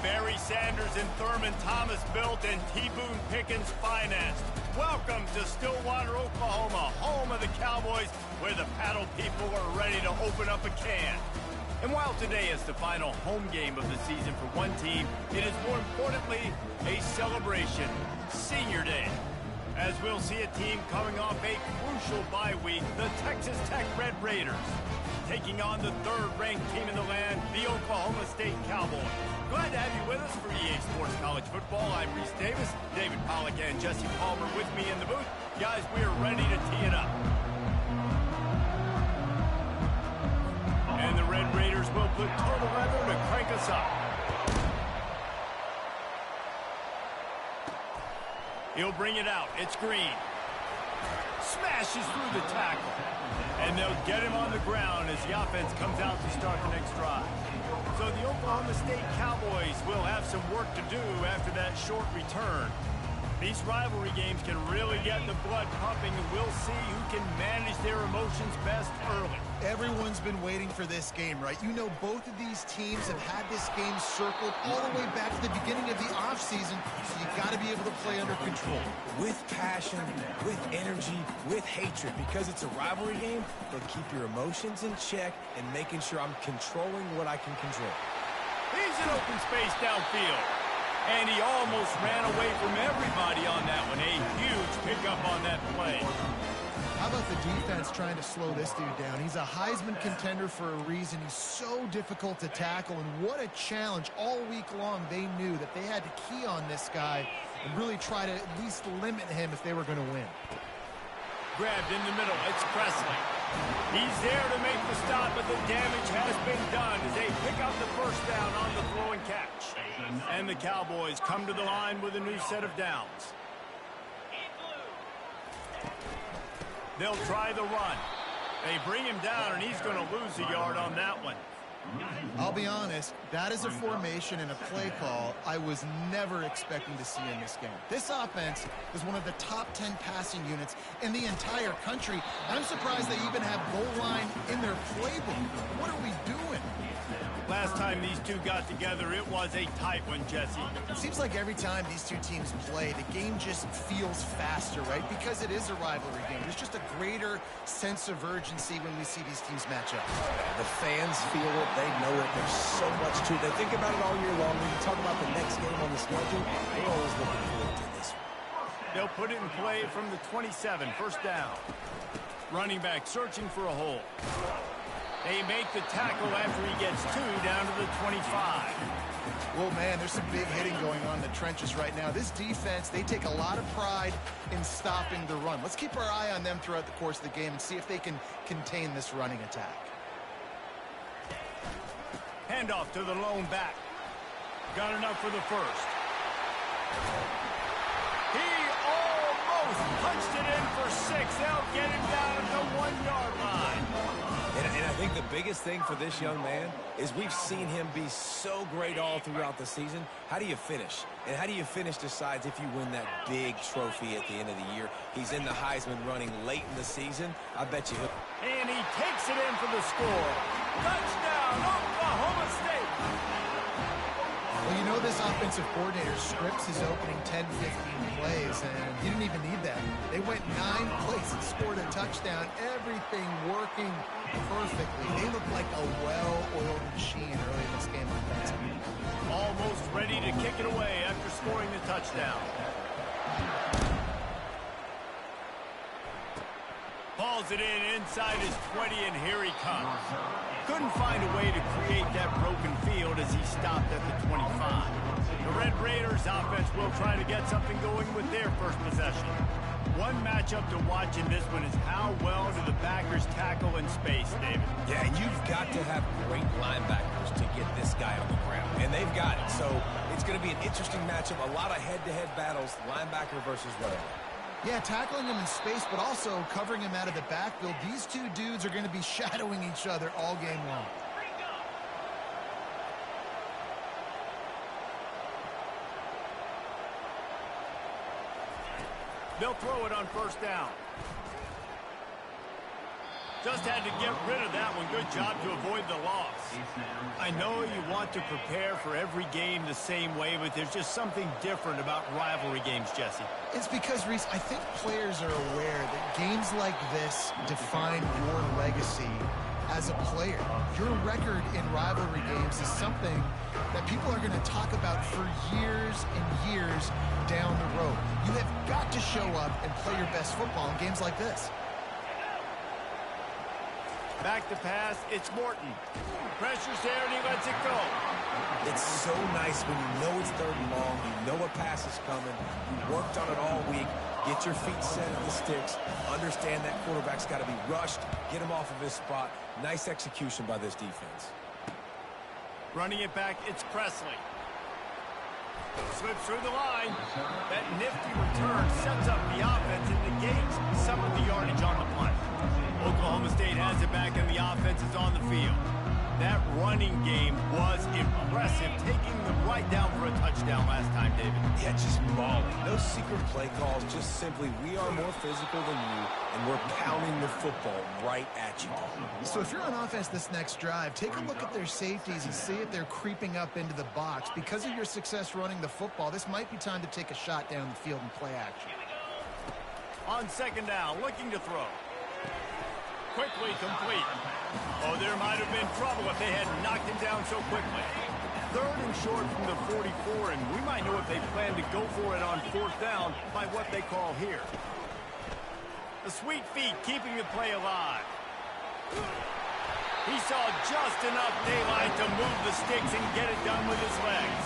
Barry Sanders and Thurman Thomas built and T. Boone Pickens financed. Welcome to Stillwater, Oklahoma, home of the Cowboys, where the paddle people are ready to open up a can. And while today is the final home game of the season for one team, it is more importantly a celebration, Senior Day. As we'll see a team coming off a crucial bye week, the Texas Tech Red Raiders, taking on the third-ranked team in the land, the Oklahoma State Cowboys. Glad to have you with us for EA Sports College Football. I'm Reese Davis, David Pollack and Jesse Palmer with me in the booth. Guys, we are ready to tee it up. And the Red Raiders will put total weather to crank us up. He'll bring it out. It's Green. Smashes through the tackle. And they'll get him on the ground as the offense comes out to start the next drive. So the Oklahoma State Cowboys will have some work to do after that short return. These rivalry games can really get the blood pumping, and we'll see who can manage their emotions best early. Everyone's been waiting for this game, right? You know, both of these teams have had this game circled all the way back to the beginning of the offseason, so you got to be able to play under control. With passion, with energy, with hatred. Because it's a rivalry game, but keep your emotions in check and making sure I'm controlling what I can control. He's in open space downfield. And he almost ran away from everybody on that one. A huge pickup on that play. How about the defense trying to slow this dude down? He's a Heisman contender for a reason. He's so difficult to tackle, and what a challenge. All week long, they knew that they had to key on this guy and really try to at least limit him if they were going to win. Grabbed in the middle. It's Presley. He's there to make the stop, but the damage has been done as they pick up the first down on the throw and catch. And the Cowboys come to the line with a new set of downs. They'll try the run. They bring him down, and he's going to lose a yard on that one. I'll be honest, that is a formation and a play call I was never expecting to see in this game. This offense is one of the top 10 passing units in the entire country. I'm surprised they even have goal line in their playbook. What are we doing? Last time these two got together, it was a tight one, Jesse. It seems like every time these two teams play, the game just feels faster, right? Because it is a rivalry game. There's just a greater sense of urgency when we see these teams match up. The fans feel it. They know it. There's so much to it. They think about it all year long. When you talk about the next game on the schedule, they're always looking forward to this one. They'll put it in play from the 27, first down. Running back searching for a hole. They make the tackle after he gets two down to the 25. Well, man, there's some big hitting going on in the trenches right now. This defense, they take a lot of pride in stopping the run. Let's keep our eye on them throughout the course of the game and see if they can contain this running attack. Handoff to the lone back. Got enough for the first. He almost punched it in for 6. They'll get him down at the 1-yard line. And I think the biggest thing for this young man is we've seen him be so great all throughout the season. How do you finish? And how do you finish decides if you win that big trophy at the end of the year. He's in the Heisman running late in the season. I bet you he'll... And he takes it in for the score. Touchdown, Oklahoma State. Well, you know this offensive coordinator scripts his opening 10, 15 plays, and he didn't even need that. They went 9 plays and scored a touchdown. Everything working perfectly. They look like a well-oiled machine early in this game offensively. Almost ready to kick it away after scoring the touchdown. Balls it in inside his 20, and here he comes. Couldn't find a way to create that broken field as he stopped at the 25. The Red Raiders offense will try to get something going with their first possession. One matchup to watch in this one is how well do the backers tackle in space, David. Yeah, and you've got to have great linebackers to get this guy on the ground. And they've got it. So it's going to be an interesting matchup. A lot of head-to-head battles, linebacker versus runner. Yeah, tackling him in space, but also covering him out of the backfield. These two dudes are going to be shadowing each other all game long. They'll throw it on first down. Just had to get rid of that one. Good job to avoid the loss. I know you want to prepare for every game the same way, but there's just something different about rivalry games, Jesse. It's because, Reese, I think players are aware that games like this define your legacy as a player. Your record in rivalry games is something that people are going to talk about for years and years down the road. You have got to show up and play your best football in games like this. Back to pass, it's Morton. Pressure's there and he lets it go. It's so nice when you know it's 3rd and long, you know a pass is coming, you worked on it all week, get your feet set at the sticks, understand that quarterback's got to be rushed, get him off of his spot. Nice execution by this defense. Running it back, it's Presley. Slips through the line. That nifty return sets up the offense and negates some of the yardage on the punt. Oklahoma State has it back and the offense is on the field. That running game was impressive, taking them right down for a touchdown last time, David. Yeah, just mauling. No secret play calls, just simply we are more physical than you, and we're pounding the football right at you. So if you're on offense this next drive, take a look at their safeties and see if they're creeping up into the box. Because of your success running the football, this might be time to take a shot down the field and play action. On 2nd down, looking to throw. Quickly complete. Oh, there might have been trouble if they had knocked him down so quickly. 3rd and short from the 44, and we might know if they plan to go for it on 4th down by what they call here. The sweet feet keeping the play alive. He saw just enough daylight to move the sticks and get it done with his legs.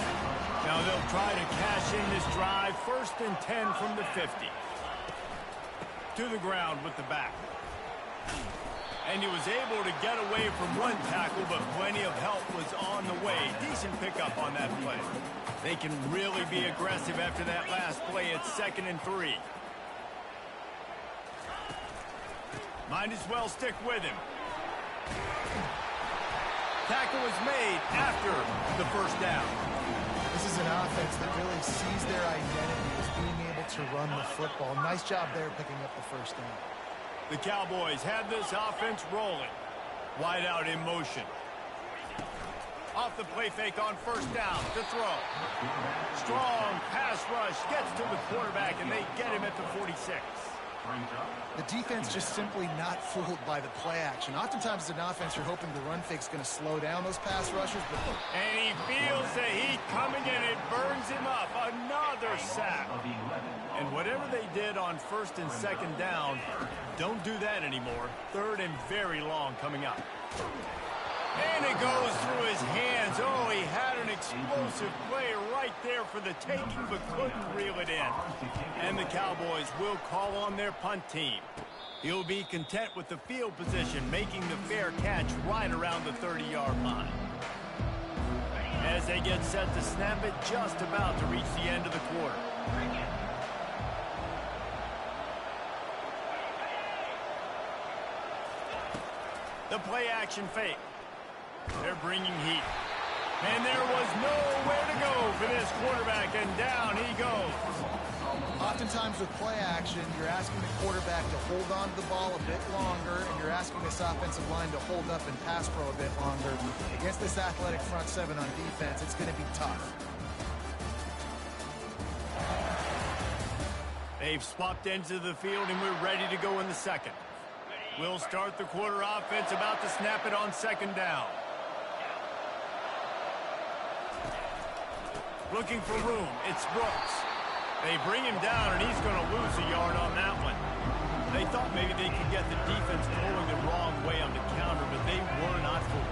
Now they'll try to cash in this drive. 1st and 10 from the 50. To the ground with the back. And he was able to get away from one tackle, but plenty of help was on the way. Decent pickup on that play. They can really be aggressive after that last play. It's 2nd and 3. Might as well stick with him. Tackle was made after the 1st down. This is an offense that really sees their identity as being able to run the football. Nice job there picking up the 1st down. The Cowboys have this offense rolling. Wide out in motion. Off the play fake on 1st down to throw. Strong pass rush gets to the quarterback, and they get him at the 46. The defense just simply not fooled by the play action. Oftentimes as an offense, you're hoping the run fake's going to slow down those pass rushers. And he feels the heat coming, and it burns him up. Another sack. And whatever they did on 1st and 2nd down, don't do that anymore. 3rd and very long coming up. And it goes through his hands. Oh, he had an explosive play right there for the taking, but couldn't reel it in. And the Cowboys will call on their punt team. He'll be content with the field position, making the fair catch right around the 30-yard line. As they get set to snap it, just about to reach the end of the quarter. The play action fake. They're bringing heat. And there was nowhere to go for this quarterback, and down he goes. Oftentimes with play action, you're asking the quarterback to hold on to the ball a bit longer, and you're asking this offensive line to hold up and pass pro a bit longer. Against this athletic front 7 on defense, it's going to be tough. They've swapped ends of the field, and we're ready to go in the 2nd. We'll start the quarter offense, about to snap it on 2nd down. Looking for room, it's Brooks. They bring him down, and he's going to lose a yard on that one. They thought maybe they could get the defense going the wrong way on the counter, but they were not fooled.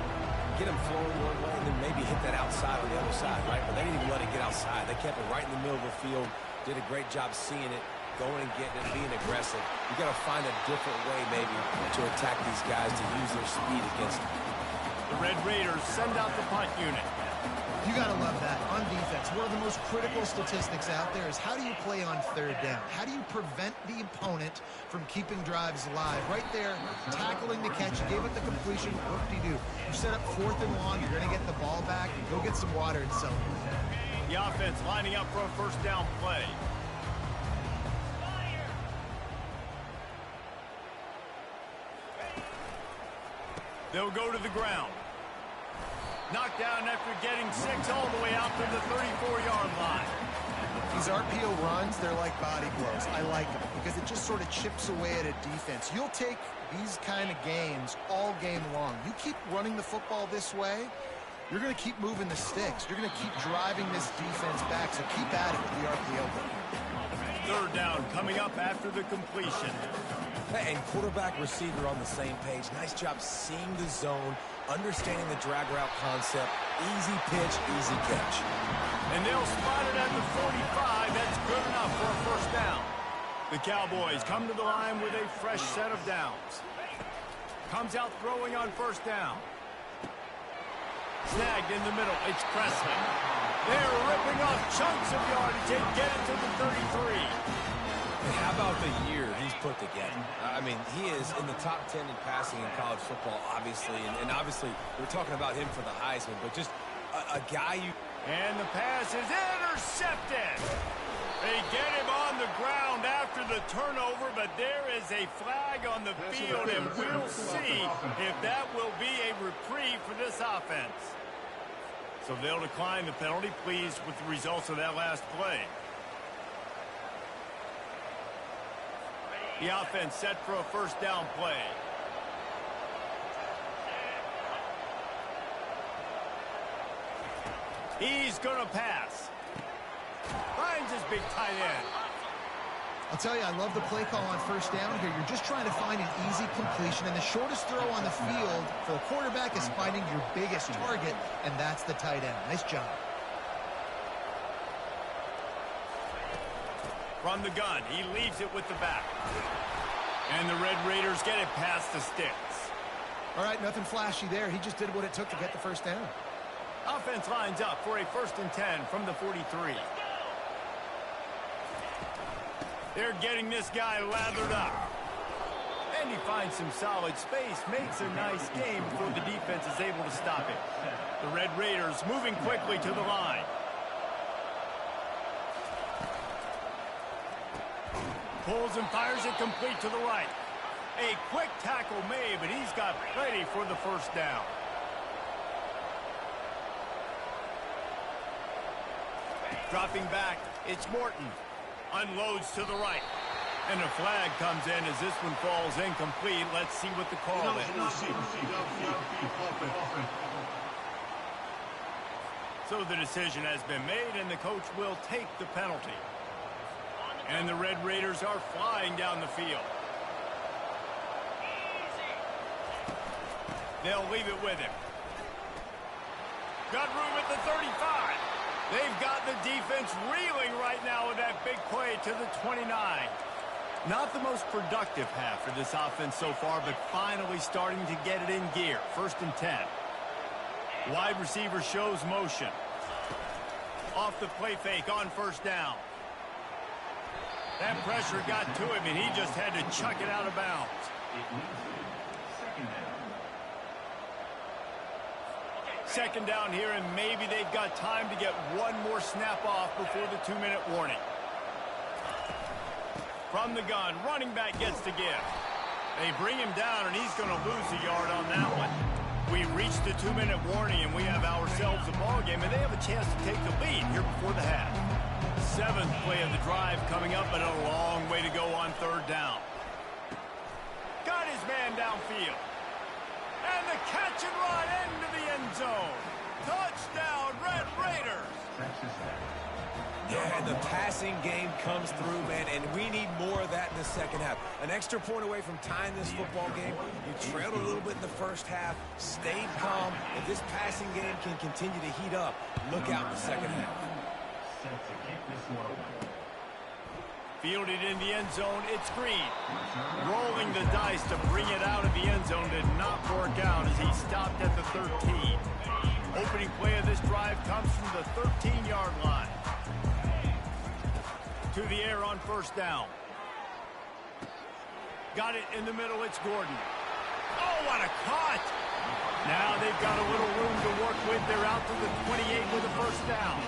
Get him flowing one way and then maybe hit that outside on the other side, right? But they didn't even let it get outside. They kept it right in the middle of the field, did a great job seeing it, going and getting it, being aggressive. You got to find a different way maybe to attack these guys, to use their speed against them. The Red Raiders send out the punt unit. You got to love that. On defense, one of the most critical statistics out there is how do you play on 3rd down? How do you prevent the opponent from keeping drives alive? Right there, tackling the catch, you gave it the completion, whoop-de-doo. You set up 4th and long, you're going to get the ball back, and go get some water and celebrate. The offense lining up for a 1st down play. They'll go to the ground. Knocked down after getting 6 all the way out to the 34-yard line. These RPO runs, they're like body blows. I like them because it just sort of chips away at a defense. You'll take these kind of games all game long. You keep running the football this way, you're going to keep moving the sticks. You're going to keep driving this defense back, so keep at it with the RPO. Third down coming up after the completion. And quarterback receiver on the same page. Nice job seeing the zone, understanding the drag route concept. Easy pitch, easy catch. And they'll spot it at the 45. That's good enough for a first down. The Cowboys come to the line with a fresh set of downs. Comes out throwing on first down. Snagged in the middle. It's Presley. They're ripping off chunks of yardage and get it to the 33. And how about the year he's put together? I mean, he is in the top 10 in passing in college football, obviously. And obviously, we're talking about him for the Heisman, but just a guy you... And the pass is intercepted. They get him on the ground after the turnover, but there is a flag on the field, and we'll see if that will be a reprieve for this offense. So they'll decline the penalty, pleased with the results of that last play. The offense set for a first down play. He's going to pass. Finds his big tight end. I'll tell you, I love the play call on first down here. You're just trying to find an easy completion, and the shortest throw on the field for the quarterback is finding your biggest target, and that's the tight end. Nice job. From the gun, he leaves it with the back. And the Red Raiders get it past the sticks. All right, nothing flashy there. He just did what it took to get the first down. Offense lines up for a 1st and 10 from the 43. They're getting this guy lathered up. And he finds some solid space, makes a nice game before the defense is able to stop it. The Red Raiders moving quickly to the line. Pulls and fires it complete to the right. A quick tackle made, but he's got plenty for the first down. Dropping back, it's Morton. Unloads to the right. And a flag comes in as this one falls incomplete. Let's see what the call is. So the decision has been made, and the coach will take the penalty. And the Red Raiders are flying down the field. They'll leave it with him. Got room at the 35. They've got the defense reeling right now with that big play to the 29. Not the most productive half for this offense so far, but finally starting to get it in gear. 1st and 10. Wide receiver shows motion. Off the play fake on first down. That pressure got to him, and he just had to chuck it out of bounds. Second down here, and maybe they've got time to get one more snap off before the 2-minute warning. From the gun, running back gets to give. They bring him down, and he's going to lose a yard on that one. We reached the 2-minute warning, and we have ourselves a ball game, and they have a chance to take the lead here before the half. 7th play of the drive coming up, but a long way to go on 3rd down. Got his man downfield. And the catch and run into the end zone. Touchdown, Red Raiders. Yeah, and the passing game comes through, man, and we need more of that in the second half. An extra point away from tying this football game. You trailed a little bit in the first half, stayed calm. If this passing game can continue to heat up, look out in the second half. Fielded in the end zone, it's Green. Rolling the dice to bring it out of the end zone did not work out as he stopped at the 13. Opening play of this drive comes from the 13-yard line. To the air on first down. Got it in the middle, it's Gordon. Oh, what a cut! Now they've got a little room to work with. They're out to the 28 with a first down.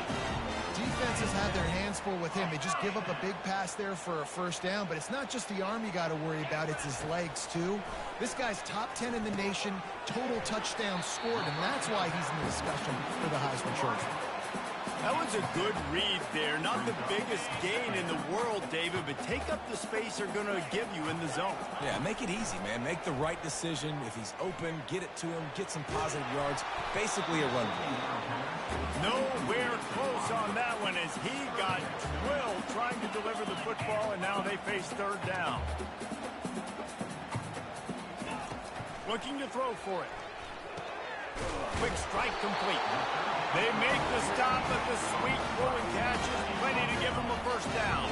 Defenses have their hands full with him. They just give up a big pass there for a first down, but it's not just the arm you got to worry about, it's his legs too. This guy's top 10 in the nation, total touchdowns scored, and that's why he's in the discussion for the Heisman Trophy. That was a good read there. Not the biggest gain in the world, David, but take up the space they're going to give you in the zone. Yeah, make it easy, man. Make the right decision. If he's open, get it to him, get some positive yards. Basically a run play. Nowhere close on that one as he got drilled trying to deliver the football, and now they face third down. Looking to throw for it. Quick strike complete. They make the stop, but the sweet throwing catch is plenty to give them a first down.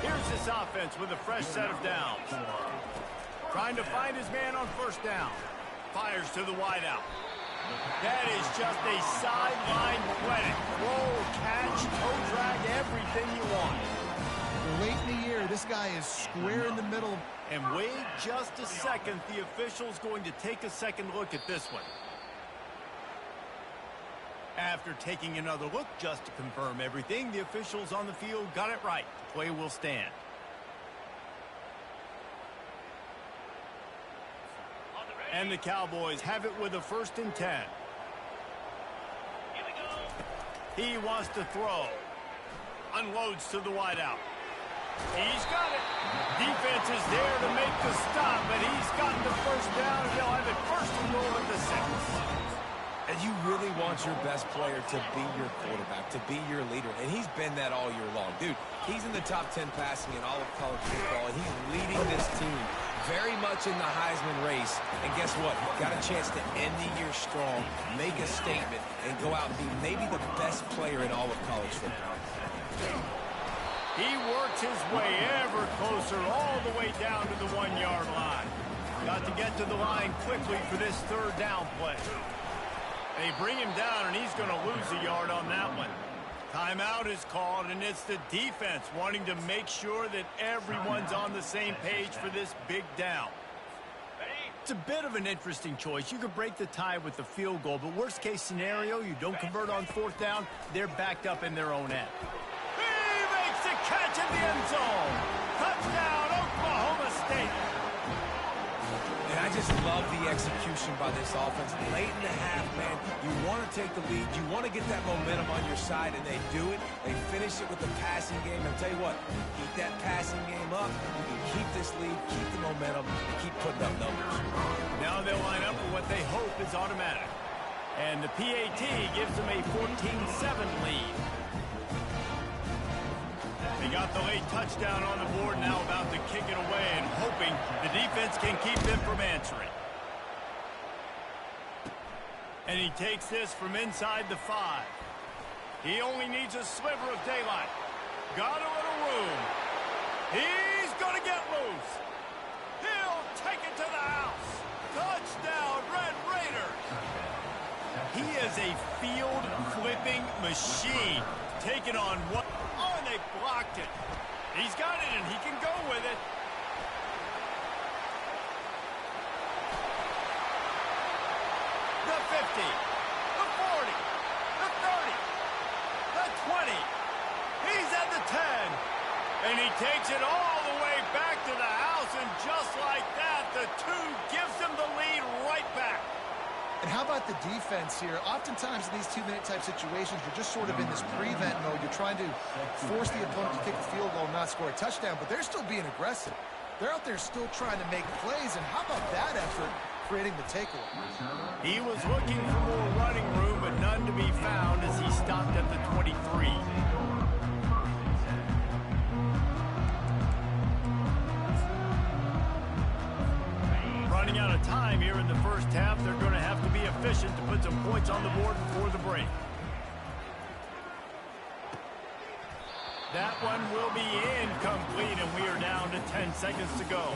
Here's this offense with a fresh set of downs. Trying to find his man on first down. Fires to the wideout. That is just a sideline clinic. Roll, catch, toe drag, everything you want. Late in the year, this guy is square in the middle. And wait just a second. The official's going to take a second look at this one. After taking another look just to confirm everything, the officials on the field got it right. Play will stand. And the Cowboys have it with a 1st and 10. He wants to throw. Unloads to the wideout. He's got it. Defense is there to make the stop, but he's gotten the first down, and they'll have it 1st and goal at the 6. And you really want your best player to be your quarterback, to be your leader. And he's been that all year long. Dude, he's in the top 10 passing in all of college football, and he's leading this team very much in the Heisman race. And guess what? Got a chance to end the year strong, make a statement, and go out and be maybe the best player in all of college football. He works his way ever closer all the way down to the 1-yard line. Got to get to the line quickly for this third down play. They bring him down, and he's going to lose a yard on that one. Timeout is called, and it's the defense wanting to make sure that everyone's on the same page for this big down. It's a bit of an interesting choice. You could break the tie with the field goal, but worst-case scenario, you don't convert on 4th down, they're backed up in their own end. He makes the catch in the end zone. Touchdown, Oklahoma State. And I just love the execution by this offense. Late in the half, man, you want to take the lead. You want to get that momentum on your side, and they do it. They finish it with the passing game. And tell you what, keep that passing game up. You can keep this lead, keep the momentum, and keep putting up numbers. Now they'll line up for what they hope is automatic. And the PAT gives them a 14-7 lead. They got the late touchdown on the board, now about to kick it away and hoping the defense can keep them from answering. And he takes this from inside the 5. He only needs a sliver of daylight. Got a little room. He's going to get loose. He'll take it to the house. Touchdown, Red Raiders. He is a field-flipping machine. Taking on what? Oh, and they blocked it. He's got it, and he can go with it. The 50, the 40, the 30, the 20. He's at the 10. And he takes it all the way back to the house, and just like that, the 2 gives them the lead right back. And how about the defense here? Oftentimes in these 2-minute type situations, you're just sort of in this prevent mode. You're trying to force the opponent to kick a field goal and not score a touchdown, but they're still being aggressive. They're out there still trying to make plays, and how about that effort creating the takeaway? He was looking for more running room, but none to be found as he stopped at the 23. Running out of time here in the first half. They're going to have to be efficient to put some points on the board before the break. That one will be incomplete, and we are down to 10 seconds to go.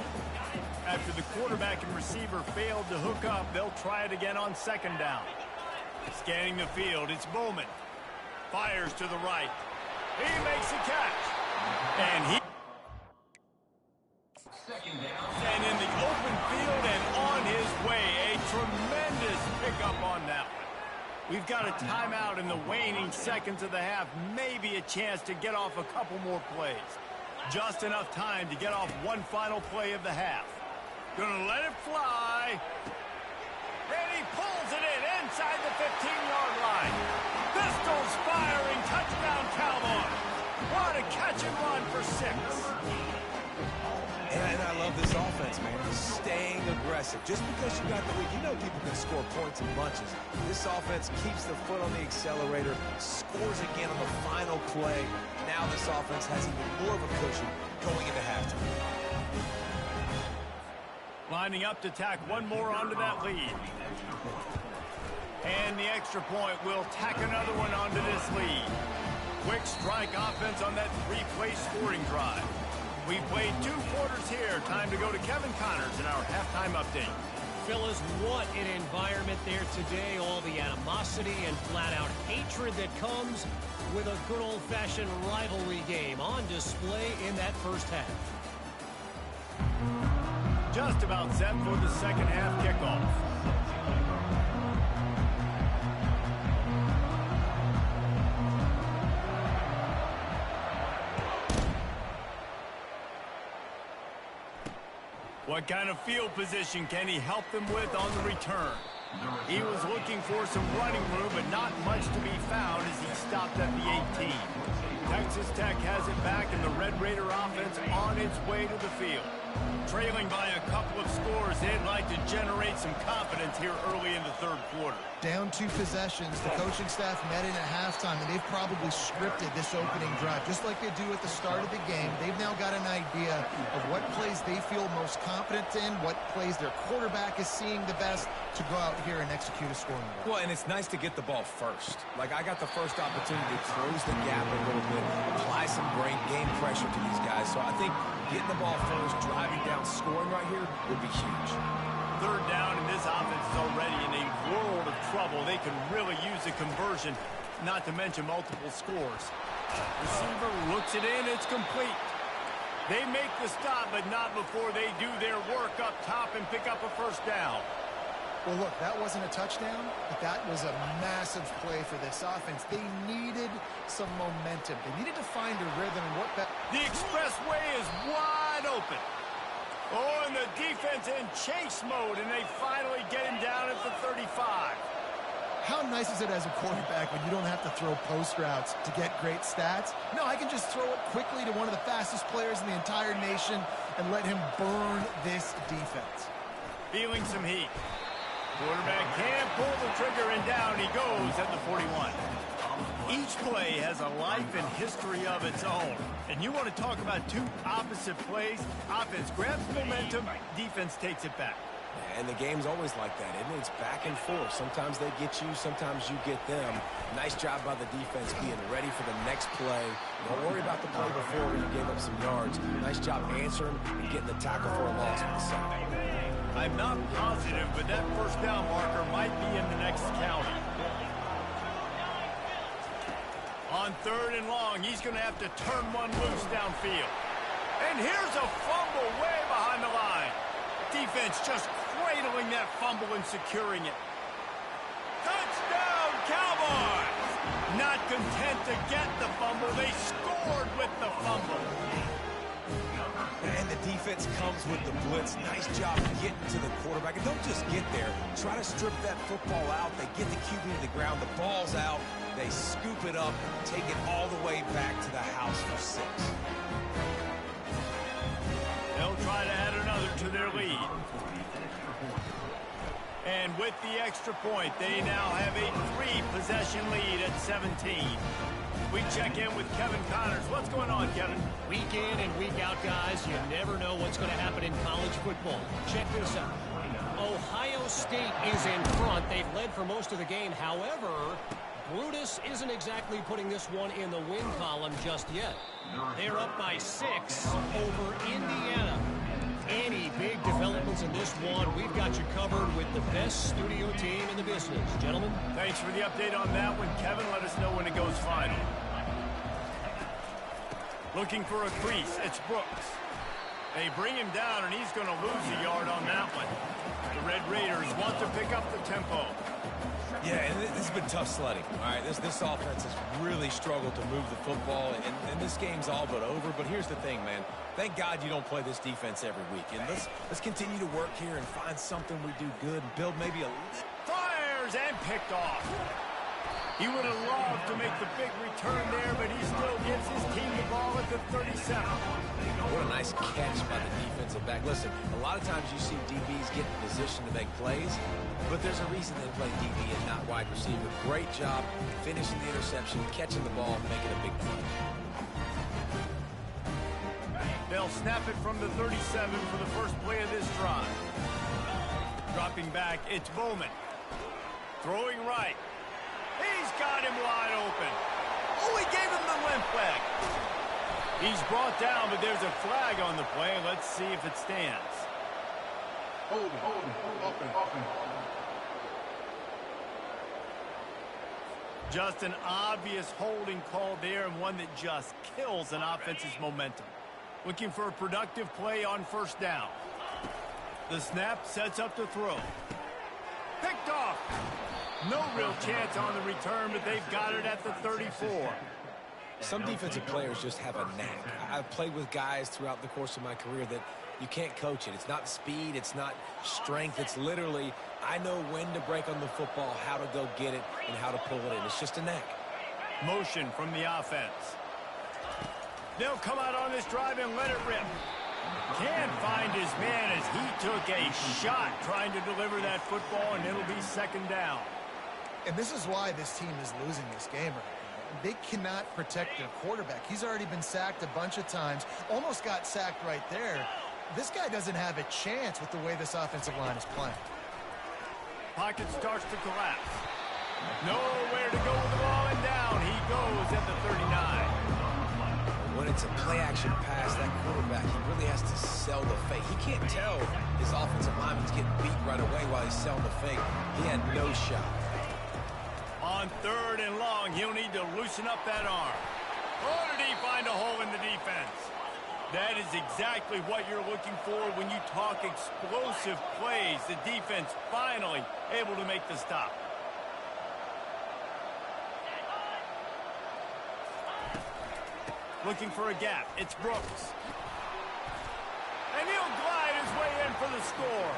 After the quarterback and receiver failed to hook up, they'll try it again on 2nd down. Scanning the field, it's Bowman. Fires to the right. He makes a catch. And in the open field and on his way, a tremendous pickup on that one. We've got a timeout in the waning seconds of the half. Maybe a chance to get off a couple more plays. Just enough time to get off one final play of the half. Gonna let it fly. And he pulls it in inside the 15-yard line. Pistols firing. Touchdown, Cowboys. What a catch and run for 6. And I love this offense, man. Staying aggressive. Just because you got the lead, you know people can score points in bunches. This offense keeps the foot on the accelerator, scores again on the final play. Now this offense has even more of a cushion going into halftime. Lining up to tack one more onto that lead. And the extra point will tack another one onto this lead. Quick strike offense on that 3-play scoring drive. We played 2 quarters here. Time to go to Kevin Connors in our halftime update. Fellas, what an environment there today. All the animosity and flat-out hatred that comes with a good old-fashioned rivalry game on display in that first half. Just about set for the second half kickoff. What kind of field position can he help them with on the return? He was looking for some running room, but not much to be found as he stopped at the 18. Texas Tech has it back, and the Red Raider offense on its way to the field. Trailing by a couple of scores, they'd like to generate some confidence here early in the third quarter. Down 2 possessions, the coaching staff met in at halftime, and they've probably scripted this opening drive. Just like they do at the start of the game, they've now got an idea of what plays they feel most confident in, what plays their quarterback is seeing the best to go out here and execute a scoring drive. Well, and it's nice to get the ball first. Like, I got the first opportunity to close the gap a little bit, apply some game pressure to these guys. So I think getting the ball first, driving down, scoring right here would be huge. Third down, and this offense is already in a world of trouble. They can really use a conversion, not to mention multiple scores. Receiver looks it in. It's complete. They make the stop, but not before they do their work up top and pick up a first down. Well, look, that wasn't a touchdown, but that was a massive play for this offense. They needed some momentum. They needed to find a rhythm. The expressway is wide open. Oh, and the defense in chase mode, and they finally get him down at the 35. How nice is it as a quarterback when you don't have to throw post routes to get great stats? No, I can just throw it quickly to one of the fastest players in the entire nation and let him burn this defense. Feeling some heat. Quarterback can't pull the trigger, and down he goes at the 41. Each play has a life and history of its own. And you want to talk about 2 opposite plays? Offense grabs momentum, defense takes it back. And the game's always like that, isn't it? It's back and forth. Sometimes they get you, sometimes you get them. Nice job by the defense being ready for the next play. Don't worry about the play before where you gave up some yards. Nice job answering and getting the tackle for a loss on the side. I'm not positive, but that first down marker might be in the next county. On 3rd and long, he's going to have to turn one loose downfield. And here's a fumble way behind the line. Defense just cradling that fumble and securing it. Touchdown, Cowboys! Not content to get the fumble, they scored with the fumble. And the defense comes with the blitz. Nice job getting to the quarterback. And don't just get there. Try to strip that football out. They get the QB to the ground. The ball's out. They scoop it up, take it all the way back to the house for 6. They'll try to add another to their lead. And with the extra point, they now have a 3-possession lead at 17. We check in with Kevin Connors. What's going on, Kevin? Week in and week out, guys, you never know what's going to happen in college football. Check this out. Ohio State is in front. They've led for most of the game. However, Brutus isn't exactly putting this one in the win column just yet. They're up by 6 over Indiana. Any big developments in this one, we've got you covered with the best studio team in the business. Gentlemen. Thanks for the update on that one, Kevin. Let us know when it goes final. Looking for a crease. It's Brooks. They bring him down, and he's going to lose a yard on that one. The Red Raiders want to pick up the tempo. Yeah, and this has been tough sledding. All right, this offense has really struggled to move the football, and this game's all but over. But here's the thing, man. Thank God you don't play this defense every week. And let's continue to work here and find something we do good and build maybe a... Fires and picked off. He would have loved to make the big return there, but he still gives his team the ball at the 37. What a nice catch by the defensive back. Listen, a lot of times you see DBs get in position to make plays, but there's a reason they play DB and not wide receiver. Great job finishing the interception, catching the ball, making a big play. They'll snap it from the 37 for the first play of this drive. Dropping back, it's Bowman. Throwing right. He's got him wide open. Oh, he gave him the limp leg. He's brought down, but there's a flag on the play. Let's see if it stands. Open. Just an obvious holding call there, and one that just kills an offense's momentum. Looking for a productive play on first down. The snap sets up the throw. Picked off. No real chance on the return, but they've got it at the 34. Some defensive players just have a knack. I've played with guys throughout the course of my career that you can't coach it. It's not speed. It's not strength. It's literally, I know when to break on the football, how to go get it, and how to pull it in. It's just a knack. Motion from the offense. They'll come out on this drive and let it rip. Can't find his man as he took a shot trying to deliver that football, and it'll be second down. And this is why this team is losing this game right now. They cannot protect their quarterback. He's already been sacked a bunch of times, almost got sacked right there. This guy doesn't have a chance with the way this offensive line is playing. Pocket starts to collapse. Nowhere to go with the ball, and down he goes at the 39. When it's a play-action pass, that quarterback, he really has to sell the fake. He can't tell his offensive lineman's getting beat right away while he's selling the fake. He had no shot. On third and long, he'll need to loosen up that arm. Oh, did he find a hole in the defense? That is exactly what you're looking for when you talk explosive plays. The defense finally able to make the stop. Looking for a gap. It's Brooks. And he'll glide his way in for the score.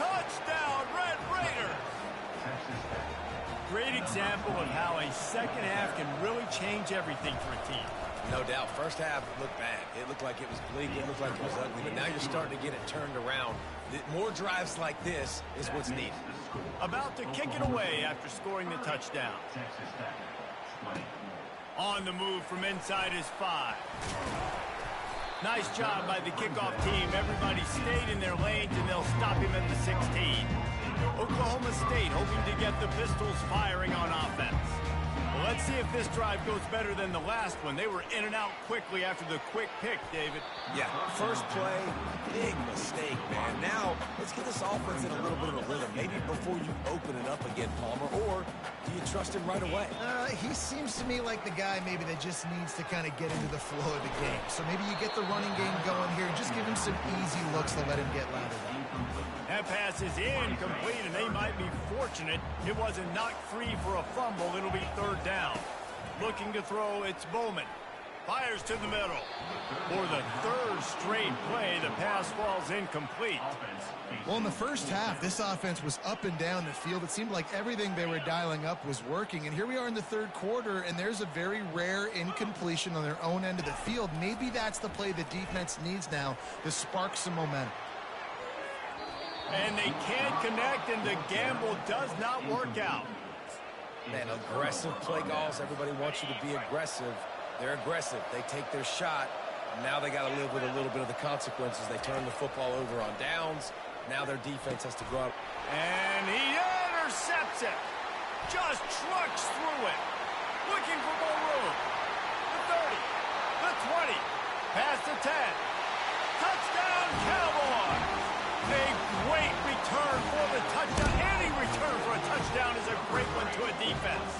Touchdown, Red Raiders! Great example of how a second half can really change everything for a team. No doubt. First half looked bad. It looked like it was bleak. It looked like it was ugly. But now you're starting to get it turned around. More drives like this is what's needed. About to kick it away after scoring the touchdown. On the move from inside his 5. Nice job by the kickoff team. Everybody stayed in their lanes, and they'll stop him at the 16. Oklahoma State hoping to get the Pistols firing on offense. Well, let's see if this drive goes better than the last one. They were in and out quickly after the quick pick, David. Yeah, first play, big mistake, man. Now, let's get this offense in a little bit of a rhythm. Maybe before you open it up again, Palmer, or do you trust him right away? He seems to me like the guy maybe that just needs to kind of get into the flow of the game. So maybe you get the running game going here and just give him some easy looks to let him get lathered up. That pass is incomplete, and they might be fortunate it wasn't knocked free for a fumble. It'll be third down. Looking to throw, it's Bowman. Fires to the middle. For the third straight play, the pass falls incomplete. Well, in the first half, this offense was up and down the field. It seemed like everything they were dialing up was working. And here we are in the third quarter, and there's a very rare incompletion on their own end of the field. Maybe that's the play the defense needs now to spark some momentum. And they can't connect, and the gamble does not work out. Man, aggressive play calls. Everybody wants you to be aggressive. They're aggressive. They take their shot. Now they got to live with a little bit of the consequences. They turn the football over on downs. Now their defense has to go out. And he intercepts it. Just trucks through it. Looking for more room. The 30. The 20. Past the 10. Touchdown, Cowboys! A great return for the touchdown. Any return for a touchdown is a great one to a defense.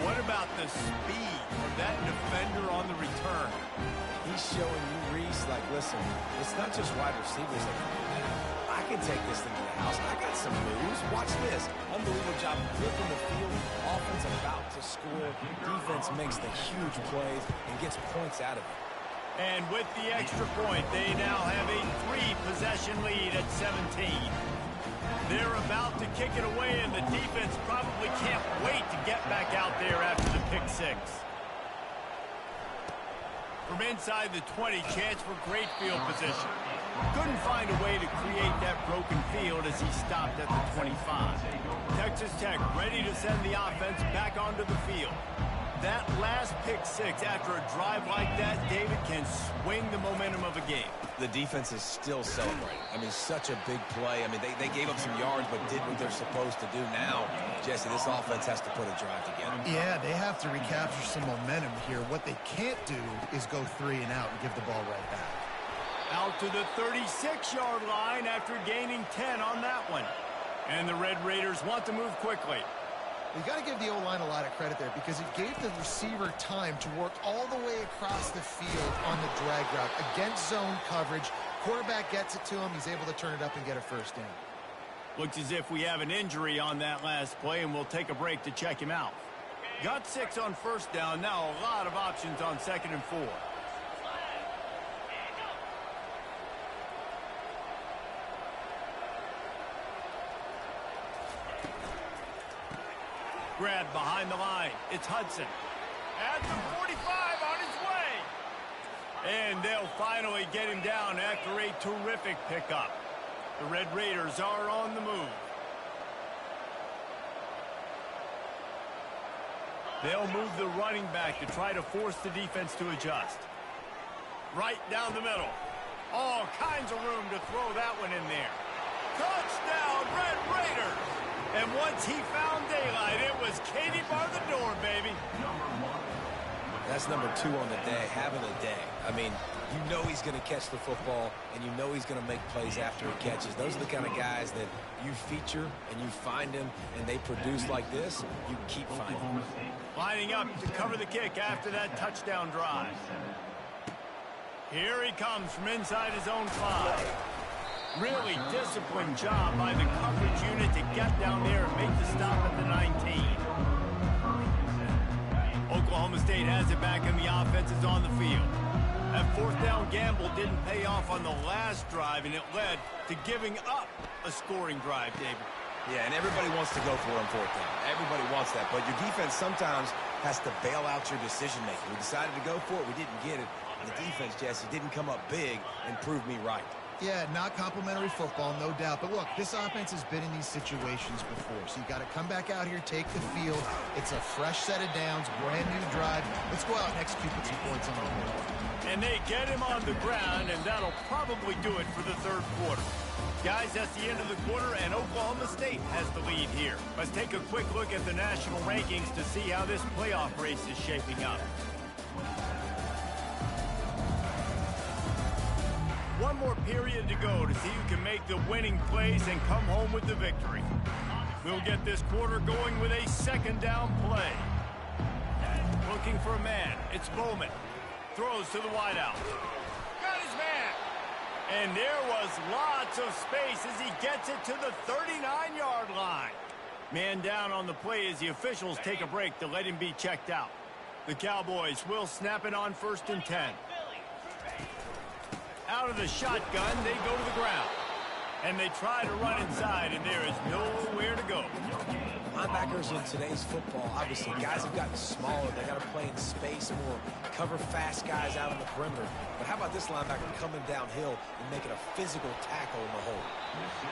What about the speed of that defender on the return? He's showing you, Reese, like, listen, it's not just wide receivers. I can take this thing to the house. I this. Unbelievable job flipping the field. Offense about to score. Defense makes the huge plays and gets points out of it. And with the extra point, they now have a 3-possession lead at 17. They're about to kick it away, and the defense probably can't wait to get back out there after the pick six. From inside the 20, chance for great field position. Couldn't find a way to create that broken field as he stopped at the 25. Texas Tech ready to send the offense back onto the field. That last pick six after a drive like that, David, can swing the momentum of a game. The defense is still celebrating. I mean, such a big play. I mean, they gave up some yards but did what they're supposed to do. Now, Jesse, this offense has to put a drive together. Yeah, they have to recapture some momentum here. What they can't do is go 3 and out and give the ball right back. Out to the 36-yard line after gaining 10 on that one. And the Red Raiders want to move quickly. You got to give the O-line a lot of credit there because it gave the receiver time to work all the way across the field on the drag route against zone coverage. Quarterback gets it to him. He's able to turn it up and get a first down. Looks as if we have an injury on that last play, and we'll take a break to check him out. Got 6 on first down. Now a lot of options on 2nd and 4. Grab behind the line. It's Hudson. At the 45 on his way. And they'll finally get him down after a terrific pickup. The Red Raiders are on the move. They'll move the running back to try to force the defense to adjust. Right down the middle. All kinds of room to throw that one in there. Touchdown, Red Raiders! And once he found daylight, it was Katie bar the door, baby. That's number 2 on the day, having a day. I mean, you know he's going to catch the football, and you know he's going to make plays after he catches. Those are the kind of guys that you feature and you find them, and they produce like this, you keep finding them. Lining up to cover the kick after that touchdown drive. Here he comes from inside his own 5. Really disciplined job by the coverage unit to get down there and make the stop at the 19. Oklahoma State has it back and the offense is on the field. That 4th down gamble didn't pay off on the last drive, and it led to giving up a scoring drive, David. Yeah, and everybody wants to go for it on 4th down. Everybody wants that, but your defense sometimes has to bail out your decision-making. We decided to go for it. We didn't get it. And the defense, Jesse, didn't come up big and prove me right. Yeah, not complimentary football, no doubt. But look, this offense has been in these situations before. So you got to come back out here, take the field. It's a fresh set of downs, brand new drive. Let's go out and execute with some points on the board. And they get him on the ground, and that'll probably do it for the 3rd quarter. Guys, that's the end of the quarter, and Oklahoma State has the lead here. Let's take a quick look at the national rankings to see how this playoff race is shaping up. One more period to go to see who can make the winning plays and come home with the victory. We'll get this quarter going with a 2nd down play. Looking for a man. It's Bowman. Throws to the wideout. Got his man. And there was lots of space as he gets it to the 39-yard line. Man down on the play as the officials take a break to let him be checked out. The Cowboys will snap it on 1st and 10. Out of the shotgun, they go to the ground. And they try to run inside, and there is nowhere to go. Linebackers in today's football, obviously, guys have gotten smaller. They got to play in space more, cover fast guys out on the perimeter. But how about this linebacker coming downhill and making a physical tackle in the hole?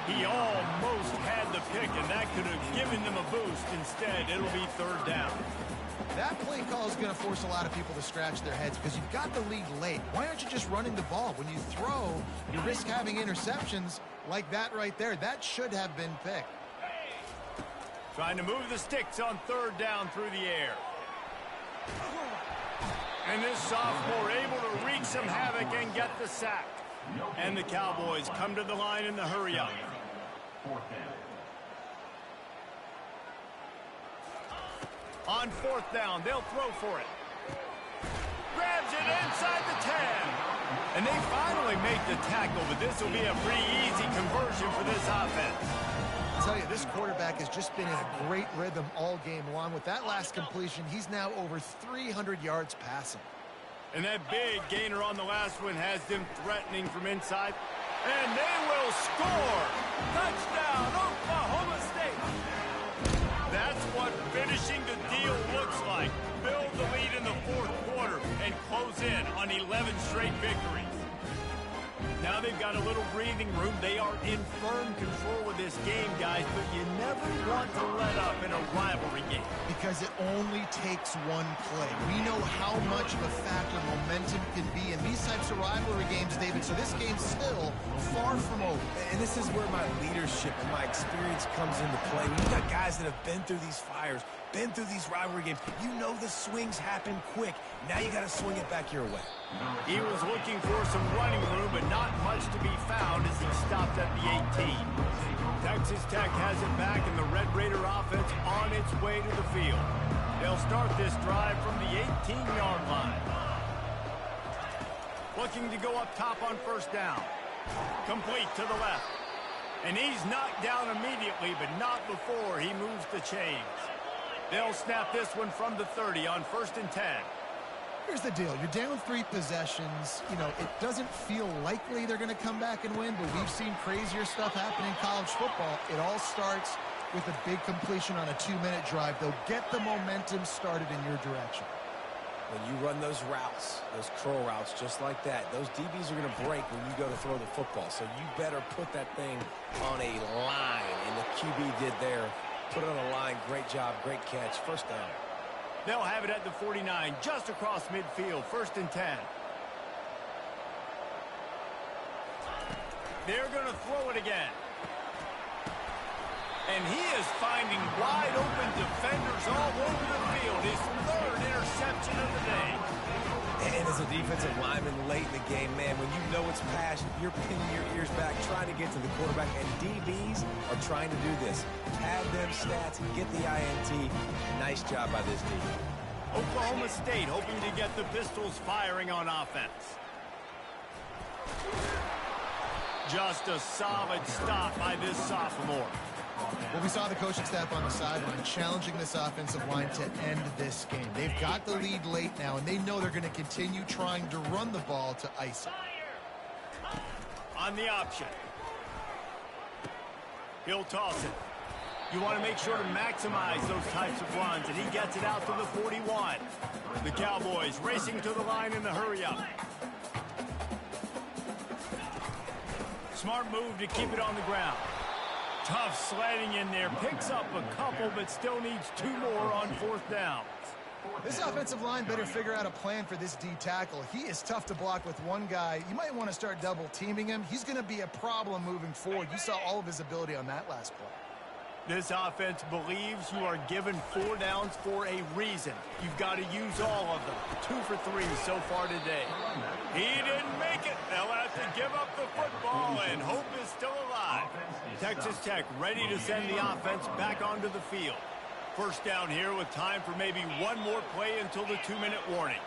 He almost had the pick, and that could have given them a boost. Instead, it'll be 3rd down. That play call is going to force a lot of people to scratch their heads because you've got the lead late. Why aren't you just running the ball? When you throw, you risk having interceptions like that right there. That should have been picked. Trying to move the sticks on 3rd down through the air. And this sophomore able to wreak some havoc and get the sack. And the Cowboys come to the line in the hurry-up. On 4th down, they'll throw for it. Grabs it inside the 10. And they finally make the tackle, but this will be a pretty easy conversion for this offense. I'll tell you, this this quarterback has just been in a great rhythm all game long. With that last completion, he's now over 300 yards passing. And that big gainer on the last one has them threatening from inside. And they will score! Touchdown, Oklahoma State! That's what finishing the deal looks like. Build the lead in the fourth quarter and close in on 11 straight victories. Now they've got a little breathing room. They are in firm control of this game, guys, but you never want to let up in a rivalry game. Because it only takes one play. We know how much of a factor momentum can be in these types of rivalry games, David, so this game's still far from over. And this is where my leadership and my experience comes into play. When you've got guys that have been through these fires, been through these rivalry games, you know the swings happen quick. Now you got to swing it back your way. He was looking for some running room, but not much to be found as he stopped at the 18. Texas Tech has it back, and the Red Raider offense on its way to the field. They'll start this drive from the 18-yard line. Looking to go up top on first down. Complete to the left. And he's knocked down immediately, but not before he moves the chains. They'll snap this one from the 30 on 1st and 10. Here's the deal. You're down 3 possessions. You know, it doesn't feel likely they're going to come back and win, but we've seen crazier stuff happen in college football. It all starts with a big completion on a 2-minute drive. They'll get the momentum started in your direction. When you run those routes, those curl routes just like that, those DBs are going to break when you go to throw the football. So you better put that thing on a line, and the QB did there. Put it on a line. Great job. Great catch. First down. They'll have it at the 49, just across midfield, 1st and 10. They're going to throw it again. And he is finding wide open defenders all over the field. His 3rd interception of the day. And as a defensive lineman late in the game, man, when you know it's passion, you're pinning your ears back, trying to get to the quarterback, and DBs are trying to do this. Pad them stats, get the INT. Nice job by this team. Oklahoma State hoping to get the Pistols firing on offense. Just a solid stop by this sophomore. Well, we saw the coaching staff on the sideline challenging this offensive line to end this game. They've got the lead late now, and they know they're going to continue trying to run the ball to ice it. On the option. He'll toss it. You want to make sure to maximize those types of runs, and he gets it out to the 41. The Cowboys racing to the line in the hurry-up. Smart move to keep it on the ground. Tough sledding in there. Picks up a couple, but still needs 2 more on 4th down. This offensive line better figure out a plan for this D tackle. He is tough to block with one guy. You might want to start double teaming him. He's going to be a problem moving forward. You saw all of his ability on that last play. This offense believes you are given 4 downs for a reason. You've got to use all of them. 2 for 3 so far today. He didn't make it. They'll have to give up the football, and hope is still alive. Texas Tech ready to send the offense back onto the field. First down here with time for maybe 1 more play until the 2-minute warning.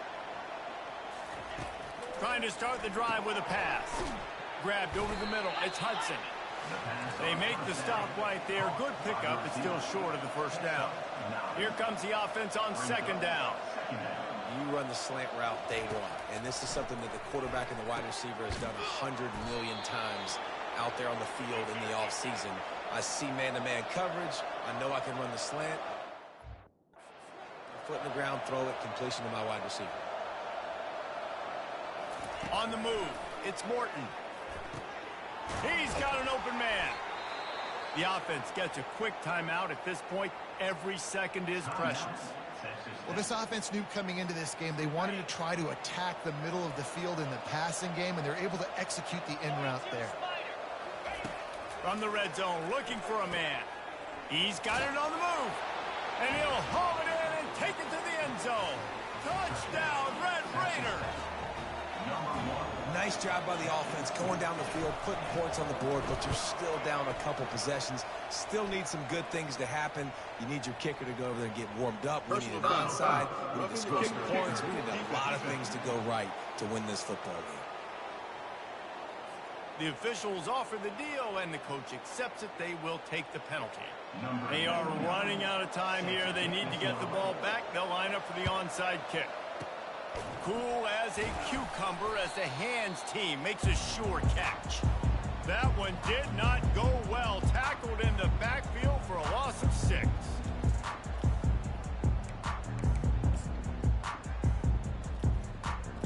Trying to start the drive with a pass. Grabbed over the middle. It's Hudson. They make the stop right there. Good pickup, but still short of the first down. Here comes the offense on 2nd down. You run the slant route day one, and this is something that the quarterback and the wide receiver has done 100 million times out there on the field in the offseason. I see man-to-man coverage. I know I can run the slant. Foot in the ground, throw it, completion to my wide receiver. On the move, it's Morton. He's got an open man. The offense gets a quick timeout. At this point, every second is precious. Well, this offense knew coming into this game they wanted to try to attack the middle of the field in the passing game, and they're able to execute the in route there. From the red zone, looking for a man. He's got it on the move. And he'll haul it in and take it to the end zone. Touchdown, Red Raiders. Nice job by the offense going down the field, putting points on the board, but you're still down a couple possessions. Still need some good things to happen. You need your kicker to go over there and get warmed up. We need an onside. We need to score some points. We need a lot of things to go right to win this football game. The officials offer the deal, and the coach accepts it. They will take the penalty. They are running out of time here. They need to get the ball back. They'll line up for the onside kick. Cool as a cucumber as the hands team makes a sure catch. That one did not go well. Tackled in the backfield for a loss of 6.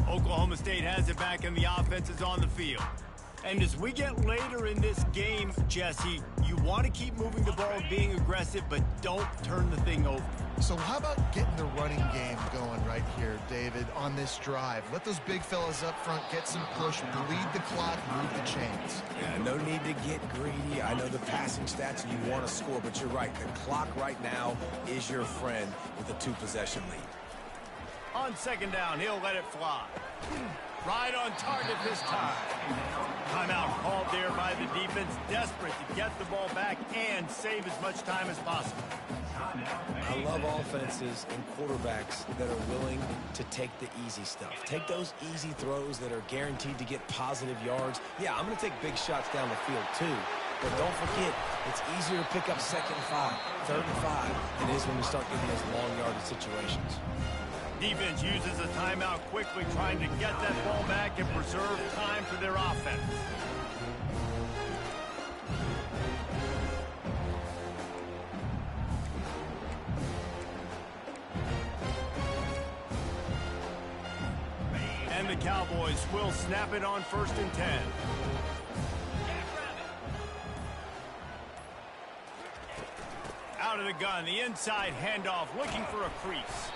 Oklahoma State has it back, and the offense is on the field. And as we get later in this game, Jesse, you want to keep moving the ball, being aggressive, but don't turn the thing over. So how about getting the running game going right here, David, on this drive? Let those big fellas up front get some push, bleed the clock, move the chains. Yeah, no need to get greedy. I know the passing stats and you want to score, but you're right. The clock right now is your friend with a 2-possession lead. On second down, he'll let it fly. Right on target this time. Timeout called there by the defense, desperate to get the ball back and save as much time as possible. I love offenses and quarterbacks that are willing to take the easy stuff. Take those easy throws that are guaranteed to get positive yards. Yeah, I'm going to take big shots down the field too. But don't forget, it's easier to pick up 2nd and 5, 3rd and 5 than it is when we start getting those long yardage situations. Defense uses a timeout quickly, trying to get that ball back and preserve time for their offense. And the Cowboys will snap it on 1st and 10. Out of the gun, the inside handoff, looking for a crease.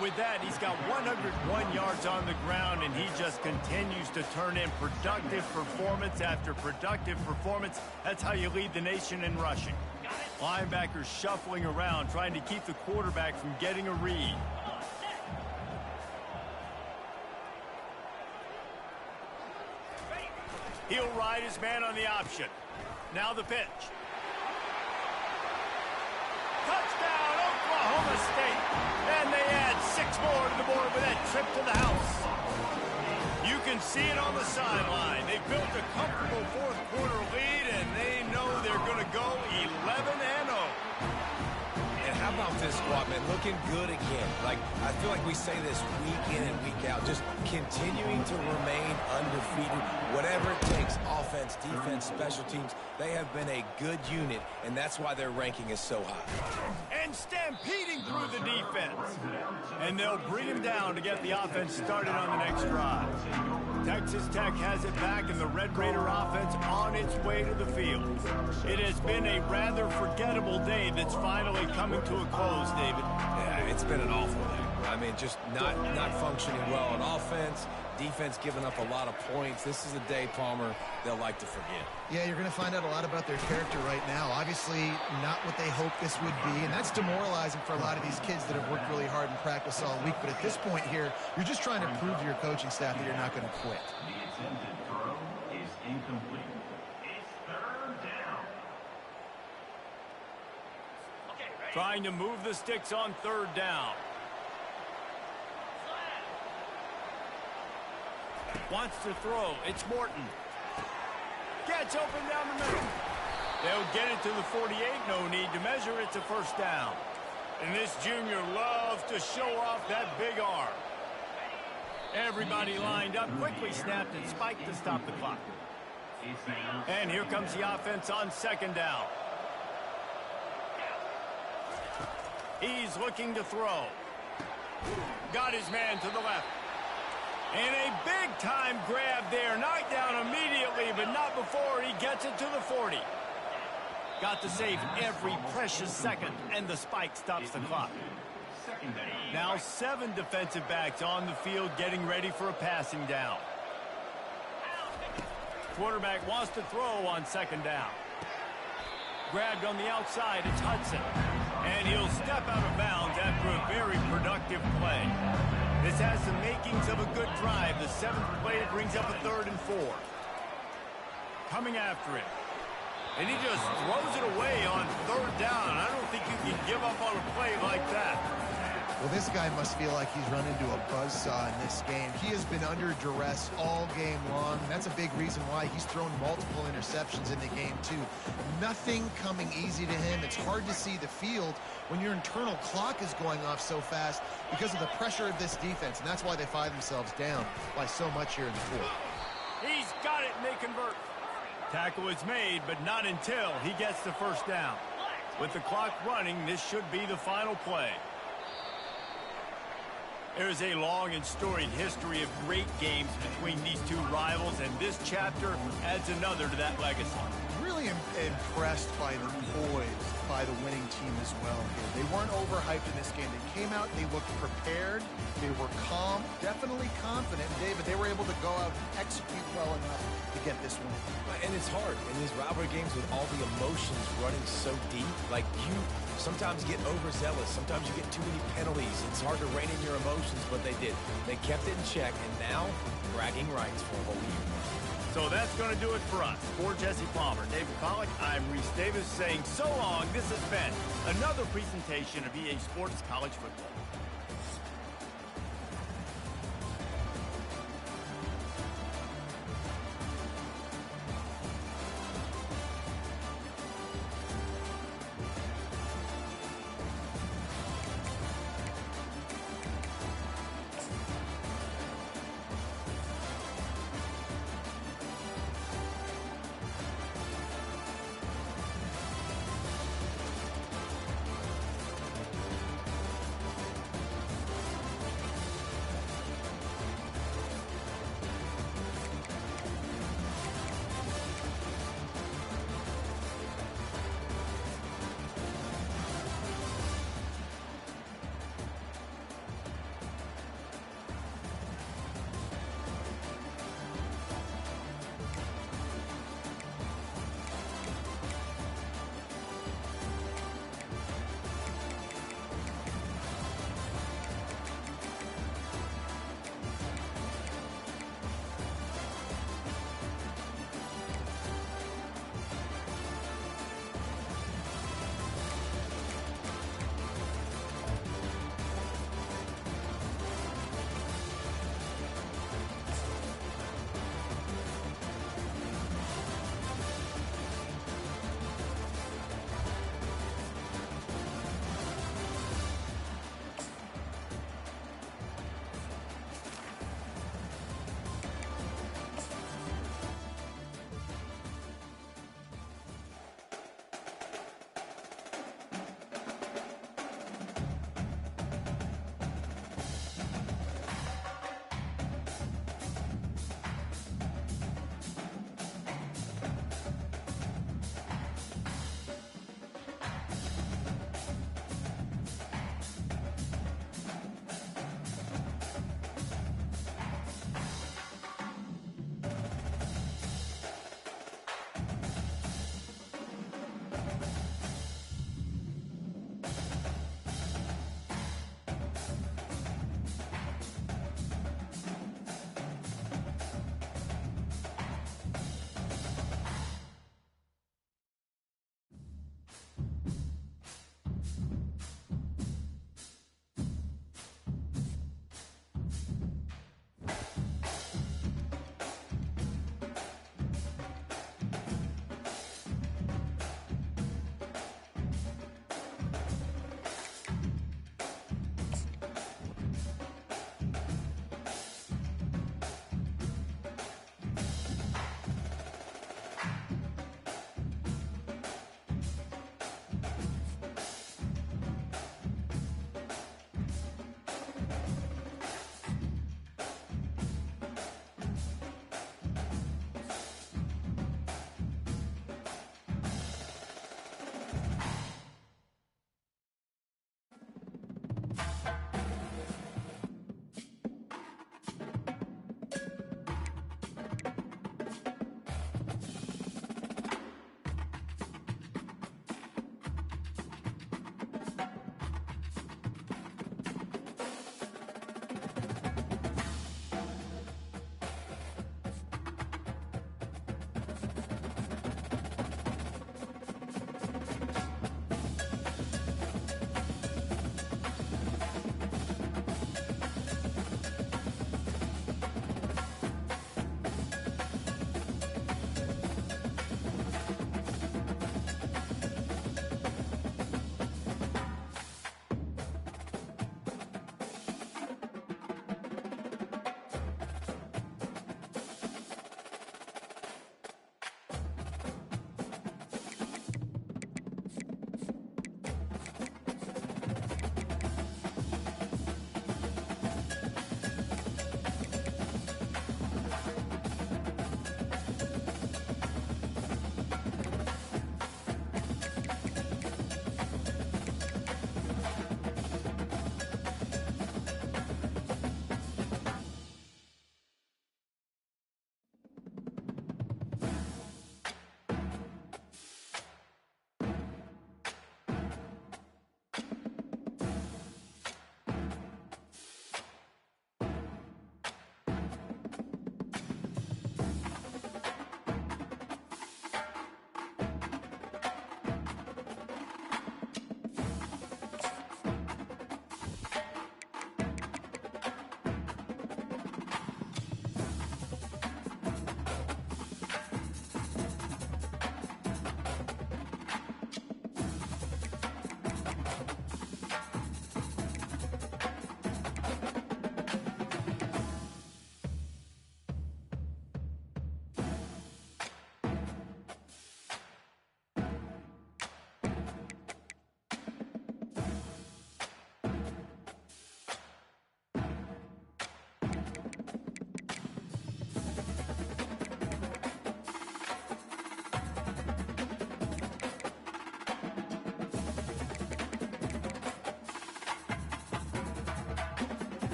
With that, he's got 101 yards on the ground, and he just continues to turn in productive performance after productive performance. That's how you lead the nation in rushing. Linebackers shuffling around, trying to keep the quarterback from getting a read. He'll ride his man on the option. Now the pitch. Touchdown, Oklahoma State. And they add 6 more to the board with that trip to the house. You can see it on the sideline. They built a comfortable 4th-quarter lead, and they know they're going to go 11-0. And how about this squad, man? Looking good again. I feel like we say this week in and week out, just continuing to remain undefeated. Whatever it takes, offense, defense, special teams, they have been a good unit, and that's why their ranking is so high. And stampeding through the defense. And they'll bring him down to get the offense started on the next drive. Texas Tech has it back, and the Red Raider offense on its way to the field. It has been a rather forgettable day that's finally coming to a close, David. Yeah, it's been an awful day. I mean, just not functioning well on offense. Defense giving up a lot of points. This is a day, Palmer, they'll like to forget. Yeah, you're going to find out a lot about their character right now. Obviously, not what they hoped this would be, and that's demoralizing for a lot of these kids that have worked really hard in practice all week. But at this point here, you're just trying to prove to your coaching staff that you're not going to quit. The attempted throw is incomplete. It's 3rd down. Trying to move the sticks on 3rd down. Wants to throw. It's Morton. Gets open down the middle. They'll get it to the 48. No need to measure. It's a 1st down. And this junior loves to show off that big arm. Everybody lined up, quickly snapped and spiked to stop the clock. And here comes the offense on 2nd down. He's looking to throw. Got his man to the left. And a big-time grab there. Knocked down immediately, but not before he gets it to the 40. Got to save every precious second, and the spike stops the clock. Now 7 defensive backs on the field getting ready for a passing down. Quarterback wants to throw on 2nd down. Grabbed on the outside, it's Hudson. And he'll step out of bounds after a very productive play. This has the makings of a good drive. The 7th play brings up a 3rd and 4. Coming after it. And he just throws it away on 3rd down. I don't think you can give up on a play like that. Well, this guy must feel like he's run into a buzzsaw in this game. He has been under duress all game long, and that's a big reason why he's thrown multiple interceptions in the game, too. Nothing coming easy to him. It's hard to see the field when your internal clock is going off so fast because of the pressure of this defense, and that's why they find themselves down by so much here in the fourth. He's got it, and they convert. Tackle is made, but not until he gets the first down. With the clock running, this should be the final play. There's a long and storied history of great games between these two rivals, and this chapter adds another to that legacy. Really impressed by the poise by the winning team as well here. They weren't overhyped in this game. They came out, they looked prepared, they were calm, definitely confident. And David, they were able to go out and execute well enough to get this win. And it's hard in these rivalry games with all the emotions running so deep. Like, you sometimes get overzealous. Sometimes you get too many penalties. It's hard to rein in your emotions, but they did. They kept it in check, and now bragging rights for a whole year. So that's going to do it for us. For Jesse Palmer, David Pollack, I'm Reese Davis saying so long. This has been another presentation of EA Sports College Football.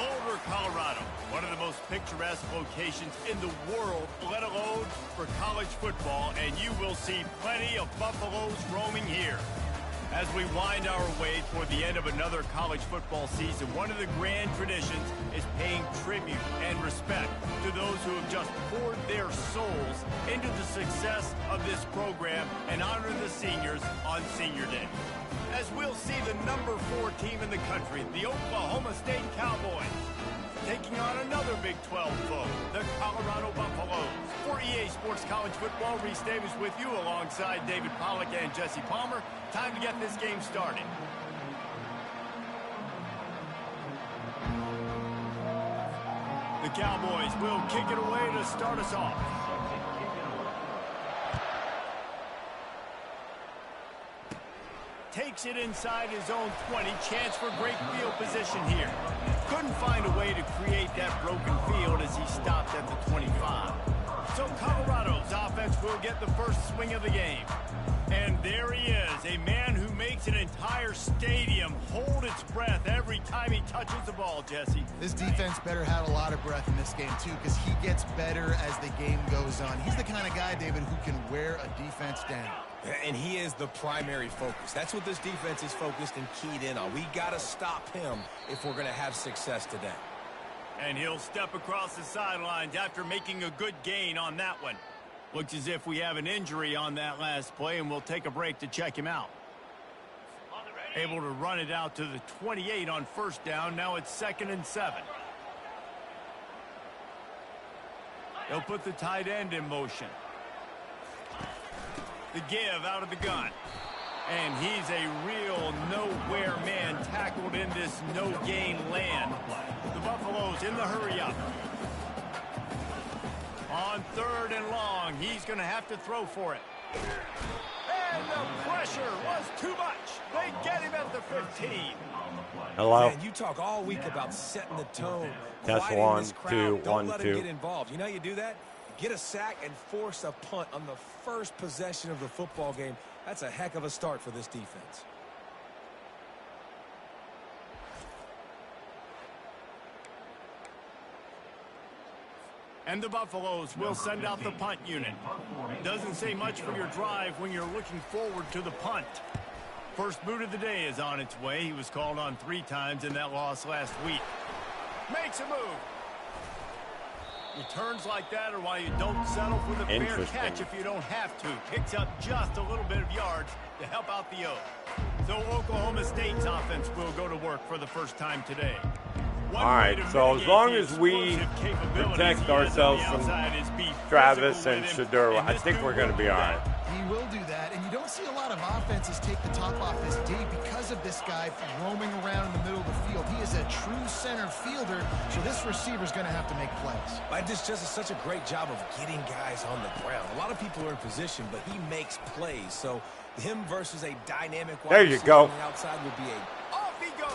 Boulder, Colorado, one of the most picturesque locations in the world, let alone for college football, and you will see plenty of Buffaloes roaming here. As we wind our way toward the end of another college football season, one of the grand traditions is paying tribute and respect to those who have just poured their souls into the success of this program and honor the seniors on Senior Day. As we'll see the number 4 team in the country, the Oklahoma State Cowboys, taking on another Big 12 foe, the Colorado Buffaloes. For EA Sports College Football, Reese Davis with you alongside David Pollack and Jesse Palmer. Time to get this game started. The Cowboys will kick it away to start us off. Takes it inside his own 20. Chance for great field position here. Couldn't find a way to create that broken field as he stopped at the 25. So Colorado's offense will get the first swing of the game. And there he is, a man who makes an entire stadium hold its breath every time he touches the ball, Jesse. This defense better have a lot of breath in this game, too, because he gets better as the game goes on. He's the kind of guy, David, who can wear a defense down. And he is the primary focus. That's what this defense is focused and keyed in on. We got to stop him if we're going to have success today. And he'll step across the sidelines after making a good gain on that one. Looks as if we have an injury on that last play, and we'll take a break to check him out. Able to run it out to the 28 on first down. Now it's 2nd and 7. They'll put the tight end in motion. The give out of the gun. And he's a real nowhere man tackled in this no-gain land. The Buffaloes in the hurry-up. On 3rd and long, he's going to have to throw for it. And the pressure was too much. They get him at the 15. Hello. Man, you talk all week about setting the tone. That's quieting 1, this crowd. 2, Don't 1, let 2. him get involved. You know how you do that? Get a sack and force a punt on the first possession of the football game. That's a heck of a start for this defense. And the Buffaloes will send out the punt unit. Doesn't say much for your drive when you're looking forward to the punt. First boot of the day is on its way. He was called on 3 times in that loss last week. Makes a move. Returns like that are why you don't settle for the fair catch if you don't have to. Picks up just a little bit of yards to help out the O. So Oklahoma State's offense will go to work for the first time today. All right, so as long as we protect ourselves from Travis and Shedeur, I think we're going to be all right. He will do that, and you don't see a lot of offenses take the top off this D because of this guy roaming around in the middle of the field. He is a true center fielder, so this receiver's going to have to make plays. But this just is such a great job of getting guys on the ground. A lot of people are in position, but he makes plays. So him versus a dynamic wide receiver on the outside would be a... Off he goes!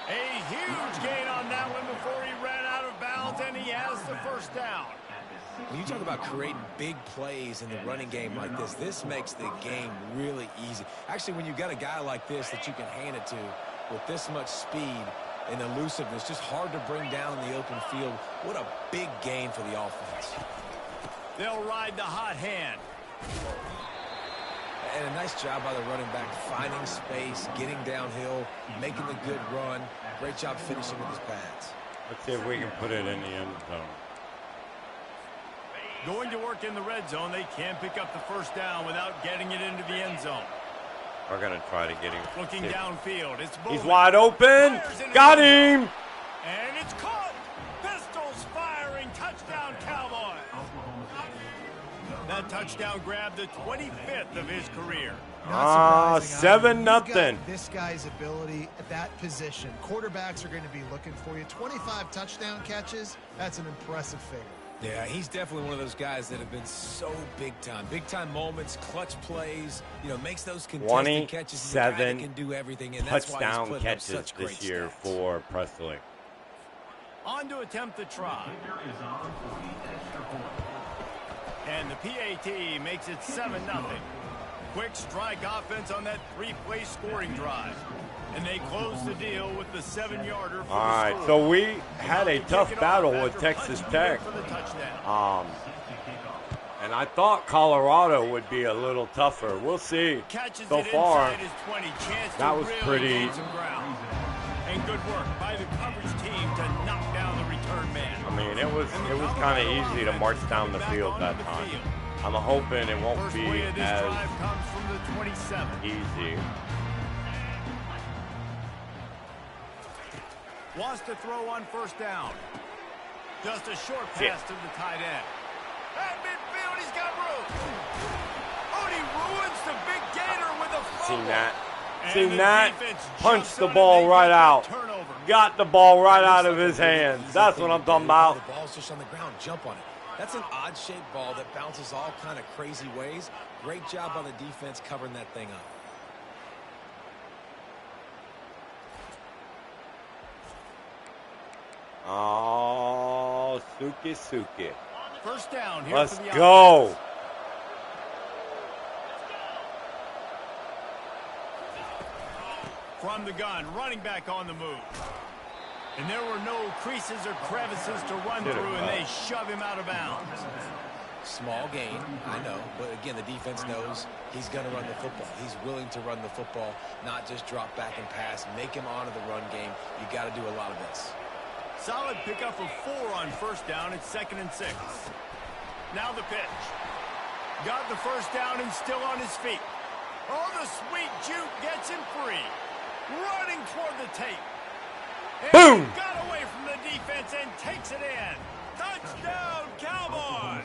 A huge gain on that one before he ran out of bounds, and he has the first down. When you talk about creating big plays in the running game like this makes the game really easy. Actually, when you've got a guy like this that you can hand it to with this much speed and elusiveness, just hard to bring down in the open field, what a big gain for the offense. They'll ride the hot hand. And a nice job by the running back, finding space, getting downhill, making the good run. Great job finishing with his pads. Let's see if we can put it in the end zone. Going to work in the red zone. They can't pick up the first down without getting it into the end zone. We're going to try to get him. Looking downfield. It's Bowman. He's wide open. Got him. And it's caught. Pistols firing. Touchdown, Cowboys. That touchdown grabbed the 25th of his career. 7-0. This guy's ability at that position. Quarterbacks are going to be looking for you. 25 touchdown catches. That's an impressive figure. Yeah, he's definitely one of those guys that have been so big time. Big time moments, clutch plays, makes those contested catches. 27 can do everything, and that's touchdown why he's catches such great this year stats. for Presley. On to attempt the try. And the PAT makes it 7-0. quick strike offense on that 3-play scoring drive. And they close the deal with the 7-yarder. All right, so we had a tough battle with Texas Tech. And I thought Colorado would be a little tougher. We'll see. So far, that was pretty. And good work by the coverage team to knock down the return man. I mean, it was kind of easy to march down the field that time. I'm hoping it won't be as easy. Wants to throw on first down. Just a short pass to the tight end. At midfield, he's got room. Oh, and he ruins the big gator with a fumble. Seen that? Punched the ball right out. Got the ball right out of his hands. That's what I'm talking about. The ball's just on the ground. Jump on it. That's an odd-shaped ball that bounces all kind of crazy ways. Great job by the defense covering that thing up. Oh, Suki. First down here. Let's go. From the gun, running back on the move. And there were no creases or crevices to run through, and they shove him out of bounds. Small gain, I know, but again, the defense knows he's going to run the football. He's willing to run the football, not just drop back and pass, make him honor the run game. You got to do a lot of this. Solid pickup of 4 on first down. It's 2nd and 6. Now the pitch. Got the first down and still on his feet. Oh, the sweet juke gets him free. Running toward the tape. Boom! Got away from the defense and takes it in. Touchdown, Cowboys!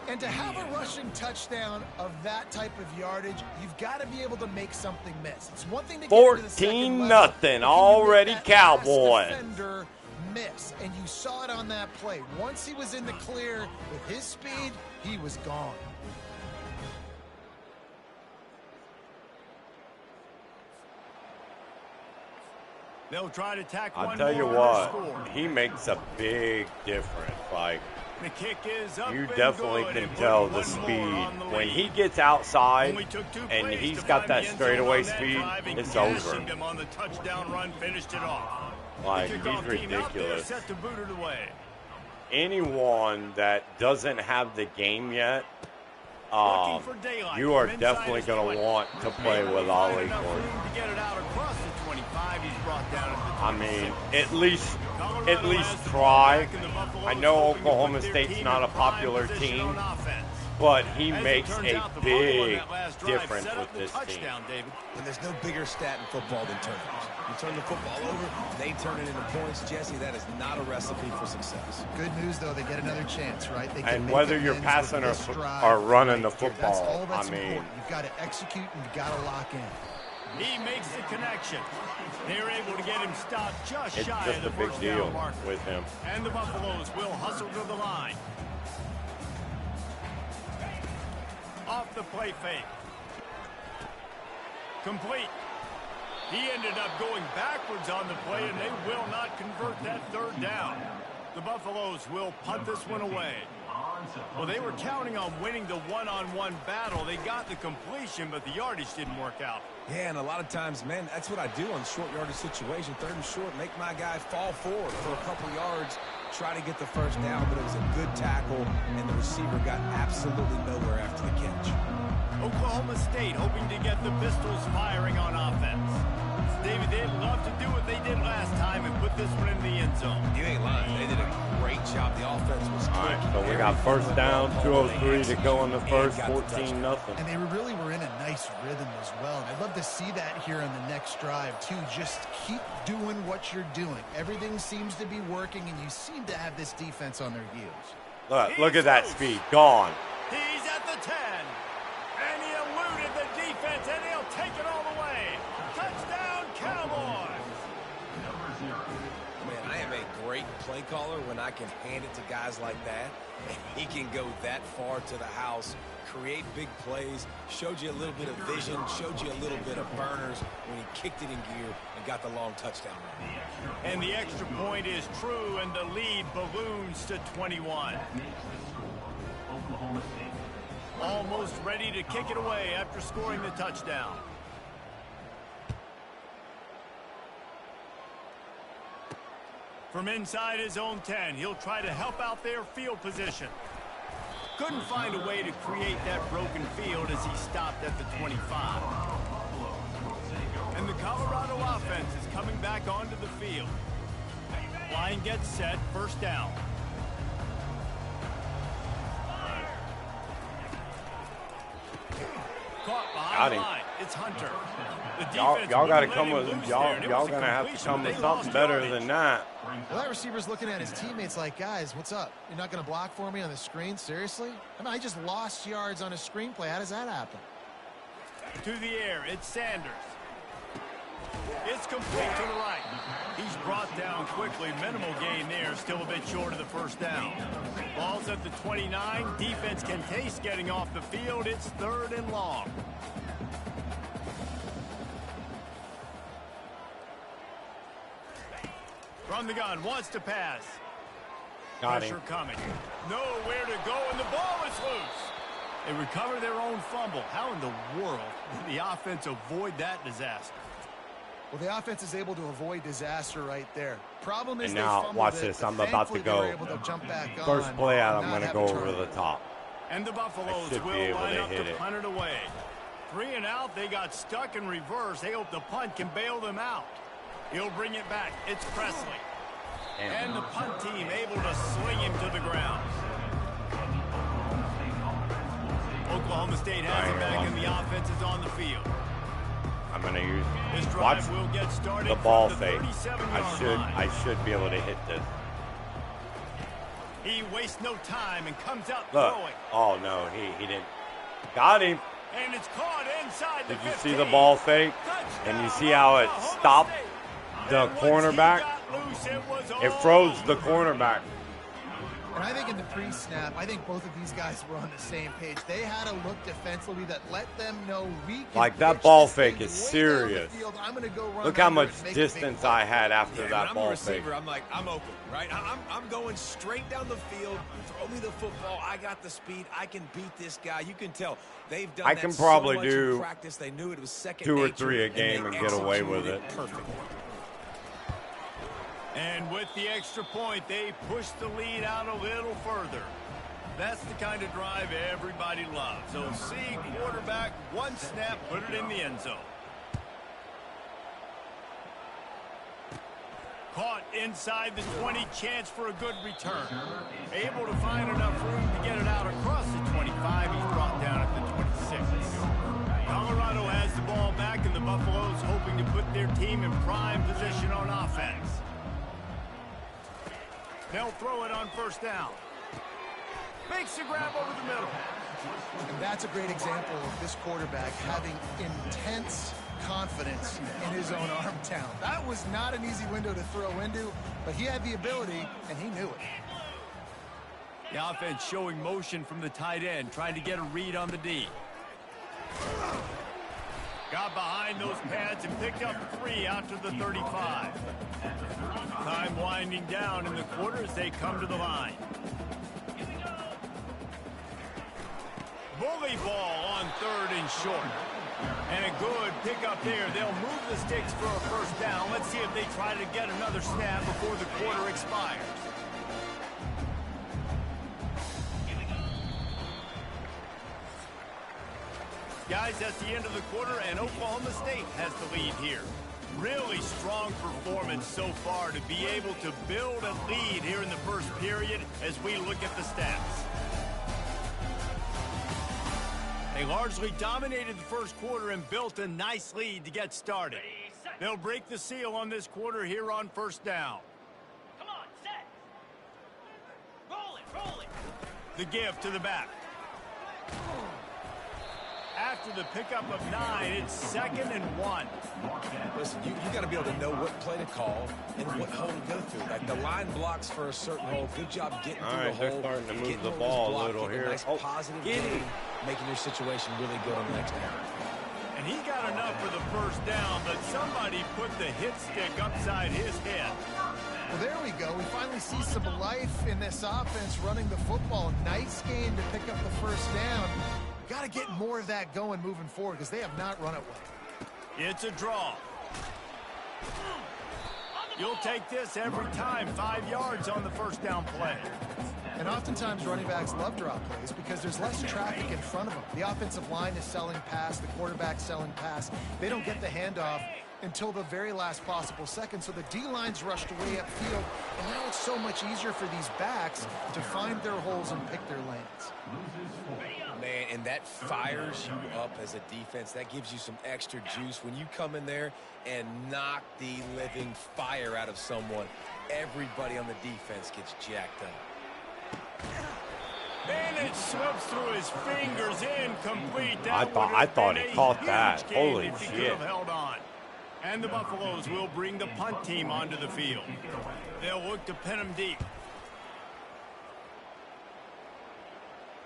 And to have a rushing touchdown of that type of yardage, you've got to be able to make something miss. It's one thing to get into the second level, 14-0 already, Cowboys. Defender miss, and you saw it on that play. Once he was in the clear with his speed, he was gone. They'll try to tack I'll one tell you more what, he makes a big difference. Like, the kick is up you and definitely good, can and tell put the one speed. more on the When lead. he gets outside Only took 2 and plays he's to got find that the end zone straightaway on that speed, drive and it's gashing over. Him on the touchdown run, finished it off. Like, The he's kickoff team out there ridiculous. set to boot it away. Anyone that doesn't have the game yet, Looking for daylight you are from inside definitely his going 20. to want to play with Find Ollie enough Gordon. room to get it out across the 25. He's brought down at the I 26. mean, at least Colorado has the ball try. back, and the Buffaloes I know hoping to put Oklahoma their State's team not in a prime popular position team, on offense. but he As it makes turns a out, the Buffalo on big that last drive difference set up with the this team. touchdown, David. And there's no bigger stat in football than turnovers. You turn the football over, they turn it into points. Jesse, that is not a recipe for success. Good news, though, they get another chance, right? They can And make whether amends you're with passing this drive or running the right here. That's football, all that's I mean, important. You've got to execute and you've got to lock in. He makes the connection. They're able to get him stopped just it's shy just of a the big first deal down marker. with him. And the Buffaloes will hustle to the line. Off the play fake. Complete. He ended up going backwards on the play, and they will not convert that 3rd down. The Buffaloes will punt this one away. Well, they were counting on winning the one-on-one battle. They got the completion, but the yardage didn't work out. Yeah, and a lot of times, man, that's what I do on short yardage situation. 3rd and short, make my guy fall forward for a couple yards, try to get the first down, but it was a good tackle, and the receiver got absolutely nowhere after the catch. Oklahoma State hoping to get the pistols firing on offense. David, they'd love to do what they did last time and put this one in the end zone. You ain't lying. They did a great job. The offense was All quick. right, so we got first down, 2:03 to go in the first, 14-0. And they really were in a nice rhythm as well. And I'd love to see that here on the next drive, too. Just keep doing what you're doing. Everything seems to be working, and you seem to have this defense on their heels. Look at that speed. Gone. He's at the 10. And he eluded the defense, and he'll take it all the way. Touchdown, Cowboys. Man, I am a great play caller when I can hand it to guys like that. And he can go that far to the house, create big plays, showed you a little bit of vision, showed you a little bit of burners when he kicked it in gear and got the long touchdown run. And the extra point is true, and the lead balloons to 21. Oklahoma State. almost ready to kick it away after scoring the touchdown. From inside his own 10, he'll try to help out their field position. Couldn't find a way to create that broken field as he stopped at the 25. And the Colorado offense is coming back onto the field. Line gets set, first down. Caught behind the line. It's Hunter. Y'all got to come with y'all gonna have to come with something better than that. Well, that receiver's looking at his teammates like, guys, what's up? You're not going to block for me on the screen? Seriously? I mean, I just lost yards on a screenplay. How does that happen? To the air, it's Sanders. It's complete to the right. He's brought down quickly. Minimal gain there. Still a bit short of the first down. Ball's at the 29. Defense can taste getting off the field. It's 3rd and long. From the gun, wants to pass. Got Pressure him. coming. Nowhere to go, and the ball is loose. They recover their own fumble. How in the world did the offense avoid that disaster? Well, the offense is able to avoid disaster right there. Problem is, And they now, fumbled watch it, this. but I'm about to thankfully they were go. able to jump back First on play out, and I'm not going to have go a over turnover. the top. And the Buffaloes should be will able line to up hit to it. punt it away. 3 and out. They got stuck in reverse. They hope the punt can bail them out. He'll bring it back. It's Presley. And the punt team able to sling him to the ground. Oklahoma State has it back, and the offense is on the field. I'm going to use This watch drive will get started the ball from the fake. 37-yard line. I should be able to hit this. He wastes no time and comes out Look. throwing. Oh no, he didn't. Got him. And it's caught inside the Did you 15. see the ball fake? Touchdown, And you see how it Oklahoma stopped State. the And once he cornerback? got loose, It all froze over. the cornerback. And I think in the pre-snap, I think both of these guys were on the same page. They had a look defensively that let them know we can Like, that pitch ball this thing fake is way down the serious. field. I'm going to go run Look how under much it, make a big distance play. I had after Yeah, that when I'm a ball receiver, fake. I'm like, I'm open, right? I'm going straight down the field. Throw me the football. I got the speed. I can beat this guy. You can tell they've done I that can so probably much do in practice. They knew it was second 2 or nature, 3 a and game they and get away with executed it. perfectly. And with the extra point, they push the lead out a little further. That's the kind of drive everybody loves. So see quarterback, one snap, put it in the end zone. Caught inside the 20, chance for a good return. Able to find enough room to get it out across the 25. He's brought down at the 26. Colorado has the ball back, and the Buffaloes hoping to put their team in prime position on offense. They'll throw it on first down. Makes a grab over the middle. And that's a great example of this quarterback having intense confidence in his own arm talent. That was not an easy window to throw into, but he had the ability, and he knew it. The offense showing motion from the tight end, trying to get a read on the D. Got behind those pads and picked up 3 out to the 35. Time winding down in the quarter as they come to the line. Bully ball on 3rd and short. And a good pickup there. They'll move the sticks for a first down. Let's see if they try to get another snap before the quarter expires. Guys, that's the end of the quarter, and Oklahoma State has the lead here. Really strong performance so far to be able to build a lead here in the first period as we look at the stats. They largely dominated the first quarter and built a nice lead to get started. They'll break the seal on this quarter here on first down. Come on, set. Roll it. The give to the back. After the pickup of 9, it's 2nd and 1. Listen, you got to be able to know what play to call and what hole to go through. Like the line blocks for a certain hole. Good job getting All through right, the they're hole. starting to move getting the what was ball a blocked, little getting here. Nice Oh, positive get game, him. making your situation really good on the next down. And he got enough for the first down, but somebody put the hit stick upside his head. Well, there we go. We finally see some life in this offense running the football. Nice game to pick up the first down. got to get more of that going moving forward because they have not run it well. It's a draw. You'll take this every time. 5 yards on the first down play. And oftentimes running backs love draw plays because there's less traffic in front of them. The offensive line is selling pass, the quarterback's selling pass. They don't get the handoff until the very last possible second. So the D-line's rushed way upfield, and now it's so much easier for these backs to find their holes and pick their lanes. Man, and that fires you up as a defense. That gives you some extra juice. When you come in there and knock the living fire out of someone, everybody on the defense gets jacked up. And it slips through his fingers, incomplete. I thought he caught that. Holy shit. Held on. And the Buffaloes will bring the punt team onto the field. They'll look to pin him deep.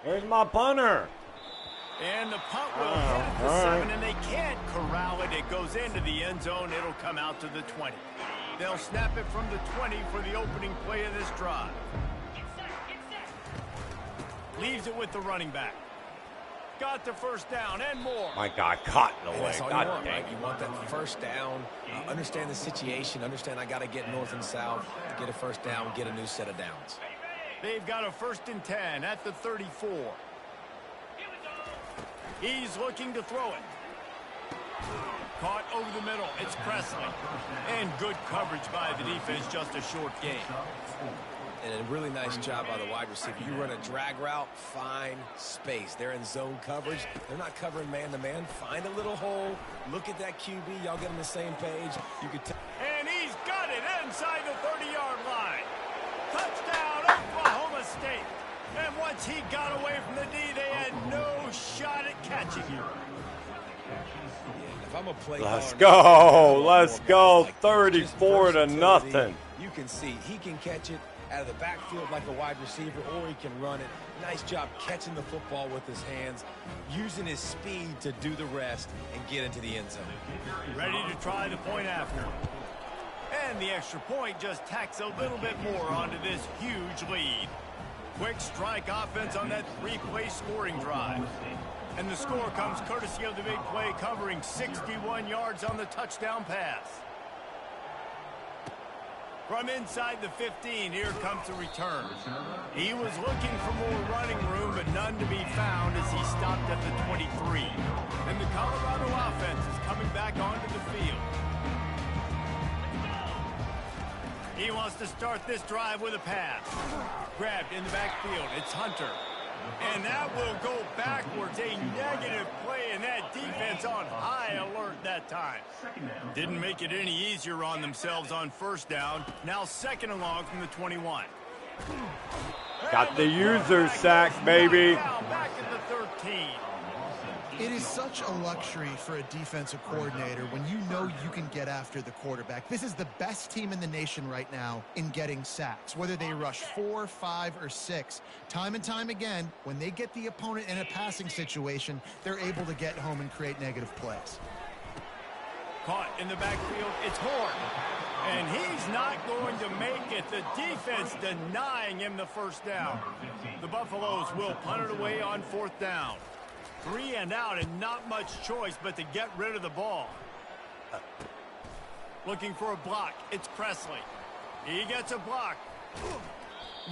Where's my punter? And the punt will hit at the 7, and they can't corral it. It goes into the end zone. It'll come out to the 20. They'll snap it from the 20 for the opening play of this drive. Leaves it with the running back. Got the first down and more. My God, caught in the way. That's all God you want, dang. right? You want that first down. Understand the situation. Understand I got to get north and south to get a first down, get a new set of downs. They've got a 1st and 10 at the 34. He's looking to throw it. Caught over the middle. It's Presley. And good coverage by the defense, just a short gain. And a really nice job by the wide receiver. You run a drag route, find space. They're in zone coverage. They're not covering man-to-man. Find a little hole. Look at that QB. Y'all get on the same page. You could and he's got it inside the 30-yard line. Touchdown, Oklahoma State. And once he got away from the D, they had no shot at catching him. If I'm a play Let's caller, go. Let's go. like 34 to nothing. You can see he can catch it out of the backfield like a wide receiver, or he can run it. Nice job catching the football with his hands, using his speed to do the rest and get into the end zone. Ready to try the point after. And the extra point just tacks a little bit more onto this huge lead. Quick strike offense on that 3-play scoring drive. And the score comes courtesy of the big play, covering 61 yards on the touchdown pass. From inside the 15, here comes the return. He was looking for more running room, but none to be found as he stopped at the 23. And the Colorado offense is coming back onto the field. He wants to start this drive with a pass. Grabbed in the backfield. It's Hunter. And that will go backwards. A negative play, and that defense on high alert that time. Didn't make it any easier on themselves on first down. Now 2nd and long from the 21. Got the user sack, baby. Back at the 13. It is such a luxury for a defensive coordinator when you know you can get after the quarterback. This is the best team in the nation right now in getting sacks. Whether they rush 4, 5, or 6, time and time again, when they get the opponent in a passing situation, they're able to get home and create negative plays. Caught in the backfield, it's Horn. And he's not going to make it. The defense denying him the first down. The Buffaloes will punt it away on 4th down. 3 and out, and not much choice but to get rid of the ball. Looking for a block. It's Presley. He gets a block.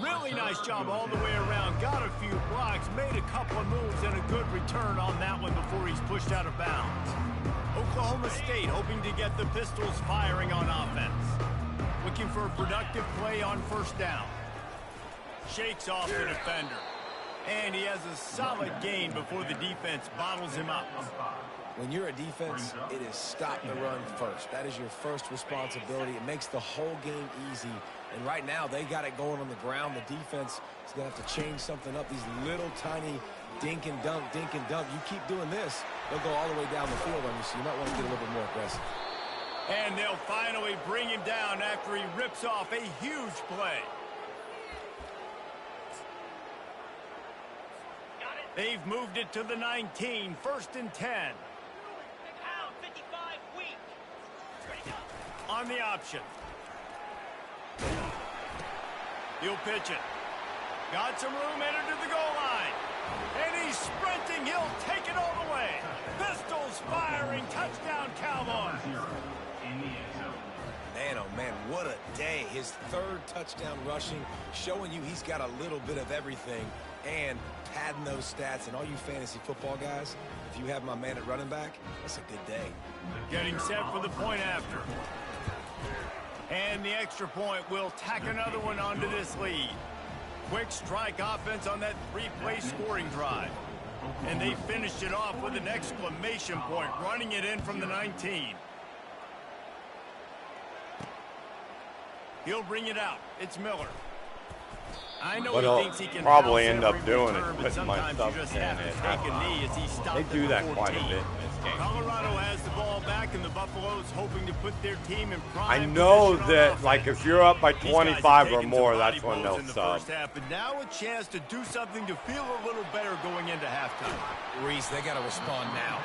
Really nice job all the way around. Got a few blocks, made a couple of moves, and a good return on that one before he's pushed out of bounds. Oklahoma State hoping to get the Pistols firing on offense. Looking for a productive play on 1st down. Shakes off the defender. And he has a solid gain before the defense bottles him up. When you're a defense, it is stop the run first. That is your first responsibility. It makes the whole game easy. And right now, they got it going on the ground. The defense is going to have to change something up. These little tiny dink and dunk, dink and dunk. You keep doing this, they'll go all the way down the field on you, so you might want to get a little bit more aggressive. And they'll finally bring him down after he rips off a huge play. They've moved it to the 19, 1st and 10. On the option. He'll pitch it. Got some room, entered to the goal line. And he's sprinting. He'll take his third touchdown rushing, showing you he's got a little bit of everything and padding those stats. And all you fantasy football guys, if you have my man at running back, that's a good day. Getting set for the point after. And the extra point will tack another one onto this lead. Quick strike offense on that three-play scoring drive. And they finished it off with an exclamation point, running it in from the 19. He'll bring it out. It's Miller. I know What he I'll thinks he can probably house end up every doing return, is but putting my sometimes stuff you just in have to it. take a knee as he stopped They do at that the quite a 14. bit in this game. Colorado has the ball back, and the Buffaloes hoping to put their team in prime I know position on that, offense. like, if you're up by These guys have 25 or taken more, some that's body when blows they'll in the sub. first half, but now a chance to do something to feel a little better going into halftime. Reese, they got to respond now.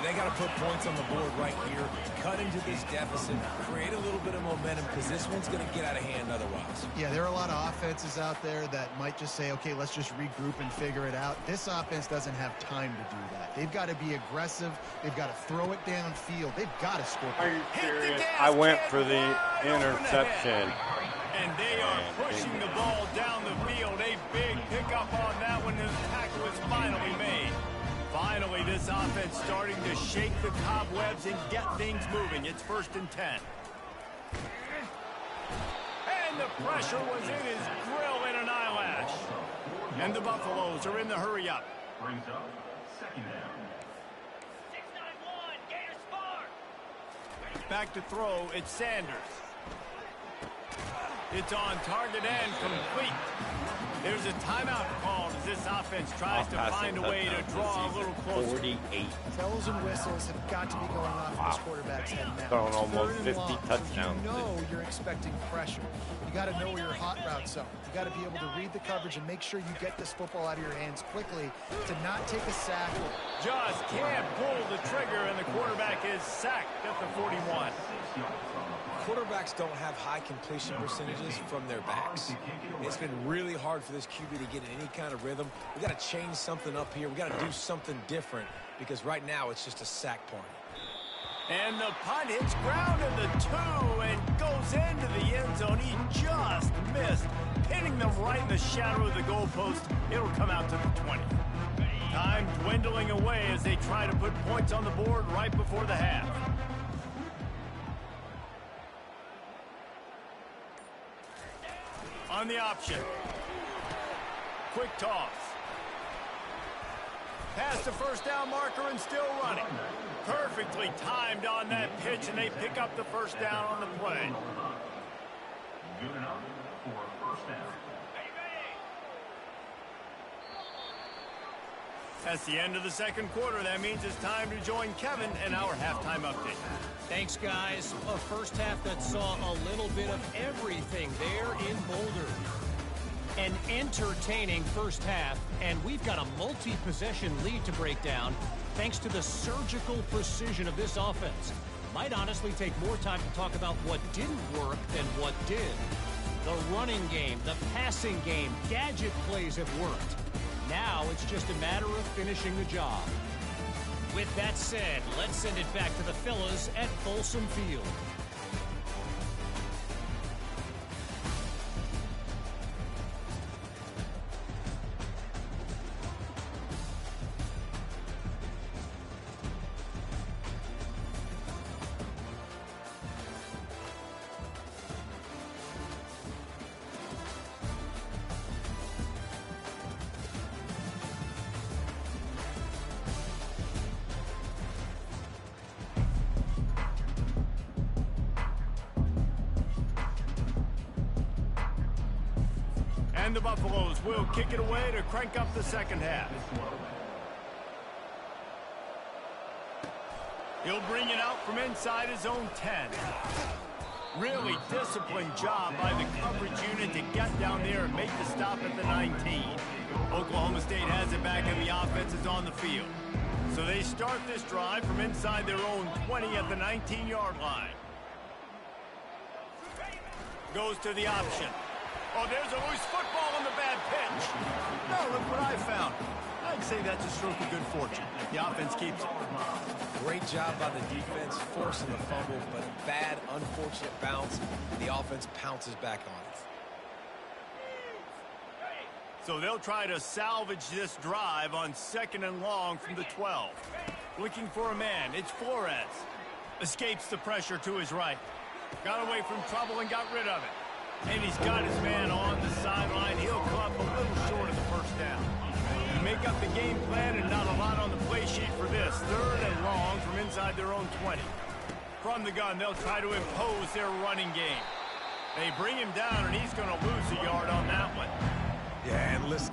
They got to put points on the board right here, cut into this deficit, create a little bit of momentum, because this one's going to get out of hand otherwise. Yeah, there are a lot of offenses out there that might just say, okay, let's just regroup and figure it out. This offense doesn't have time to do that. They've got to be aggressive. They've got to throw it downfield. They've got to score. Are you serious? I went for the interception. And they are pushing the ball down the field. A big pickup on that one, and the tackle was finally made. Finally, this offense starting to shake the cobwebs and get things moving. It's 1st and 10. And the pressure was in his grill in an eyelash. And the Buffaloes are in the hurry up. Brings up 2nd down. 6-9-1, Gators far. Back to throw, it's Sanders. It's on target and complete. There's a timeout called as this offense tries to find a way to draw a little closer. 48. Bells and whistles have got to be going off in this quarterback's head now. Throwing almost 3rd and 50 long. touchdowns. You know you're expecting pressure. You got to know where your hot routes are. You got to be able to read the coverage and make sure you get this football out of your hands quickly to not take a sack. Just can't pull the trigger, and the quarterback is sacked at the 41. Quarterbacks don't have high completion percentages from their backs. It's been really hard for this QB to get in any kind of rhythm. We got to change something up here. We got to do something different because right now it's just a sack party. And the punt hits ground in the 2 and goes into the end zone. He just missed, hitting them right in the shadow of the goalpost. It'll come out to the 20. Time dwindling away as they try to put points on the board right before the half. On the option. Quick toss. Past the 1st down marker and still running. Perfectly timed on that pitch, and they pick up the 1st down on the play. Good enough for a 1st down. That's the end of the 2nd quarter. That means it's time to join Kevin in our halftime update. Thanks, guys. A first half that saw a little bit of everything there in Boulder. An entertaining first half, and we've got a multi-possession lead to break down thanks to the surgical precision of this offense. Might honestly take more time to talk about what didn't work than what did. The running game, the passing game, gadget plays have worked. Now it's just a matter of finishing the job. With that said, let's send it back to the fellas at Folsom Field. And the Buffaloes will kick it away to crank up the 2nd half. He'll bring it out from inside his own 10. Really disciplined job by the coverage unit to get down there and make the stop at the 19. Oklahoma State has it back and the offense is on the field. So they start this drive from inside their own 20 at the 19-yard line. Goes to the option. Oh, there's a loose football on the bad pitch. No, look what I found. I'd say that's a stroke of good fortune. The offense keeps it. Great job by the defense, forcing the fumble, but a bad, unfortunate bounce. The offense pounces back on it. So they'll try to salvage this drive on 2nd and long from the 12. Looking for a man. It's Flores. Escapes the pressure to his right. Got away from trouble and got rid of it. And he's got his man on the sideline. He'll come up a little short of the first down. You make up the game plan and not a lot on the play sheet for this. 3rd and long from inside their own 20. From the gun, they'll try to impose their running game. They bring him down, and he's going to lose a yard on that one. Yeah, and listen.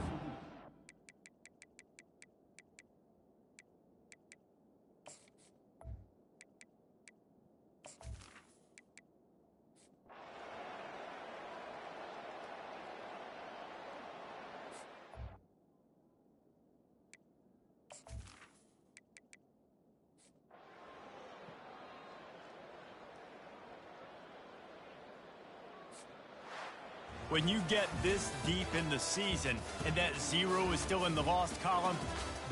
When you get this deep in the season and that 0 is still in the lost column,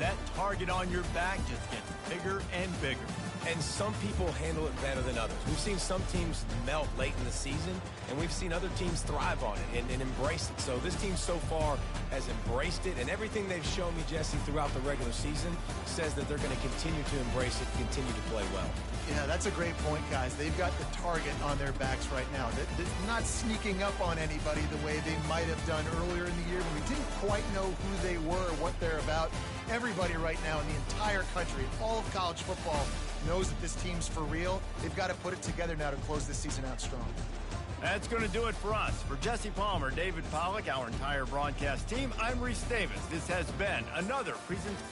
that target on your back just gets bigger and bigger. And some people handle it better than others. We've seen some teams melt late in the season, and we've seen other teams thrive on it and embrace it. So this team so far has embraced it, and everything they've shown me, Jesse, throughout the regular season says that they're going to continue to embrace it, continue to play well. Yeah, that's a great point, guys. They've got the target on their backs right now. They're not sneaking up on anybody the way they might have done earlier in the year when we didn't quite know who they were or what they're about. Everybody right now in the entire country, all of college football, knows that this team's for real. They've got to put it together now to close this season out strong. That's going to do it for us. For Jesse Palmer, David Pollack, our entire broadcast team, I'm Reese Davis. This has been another presentation.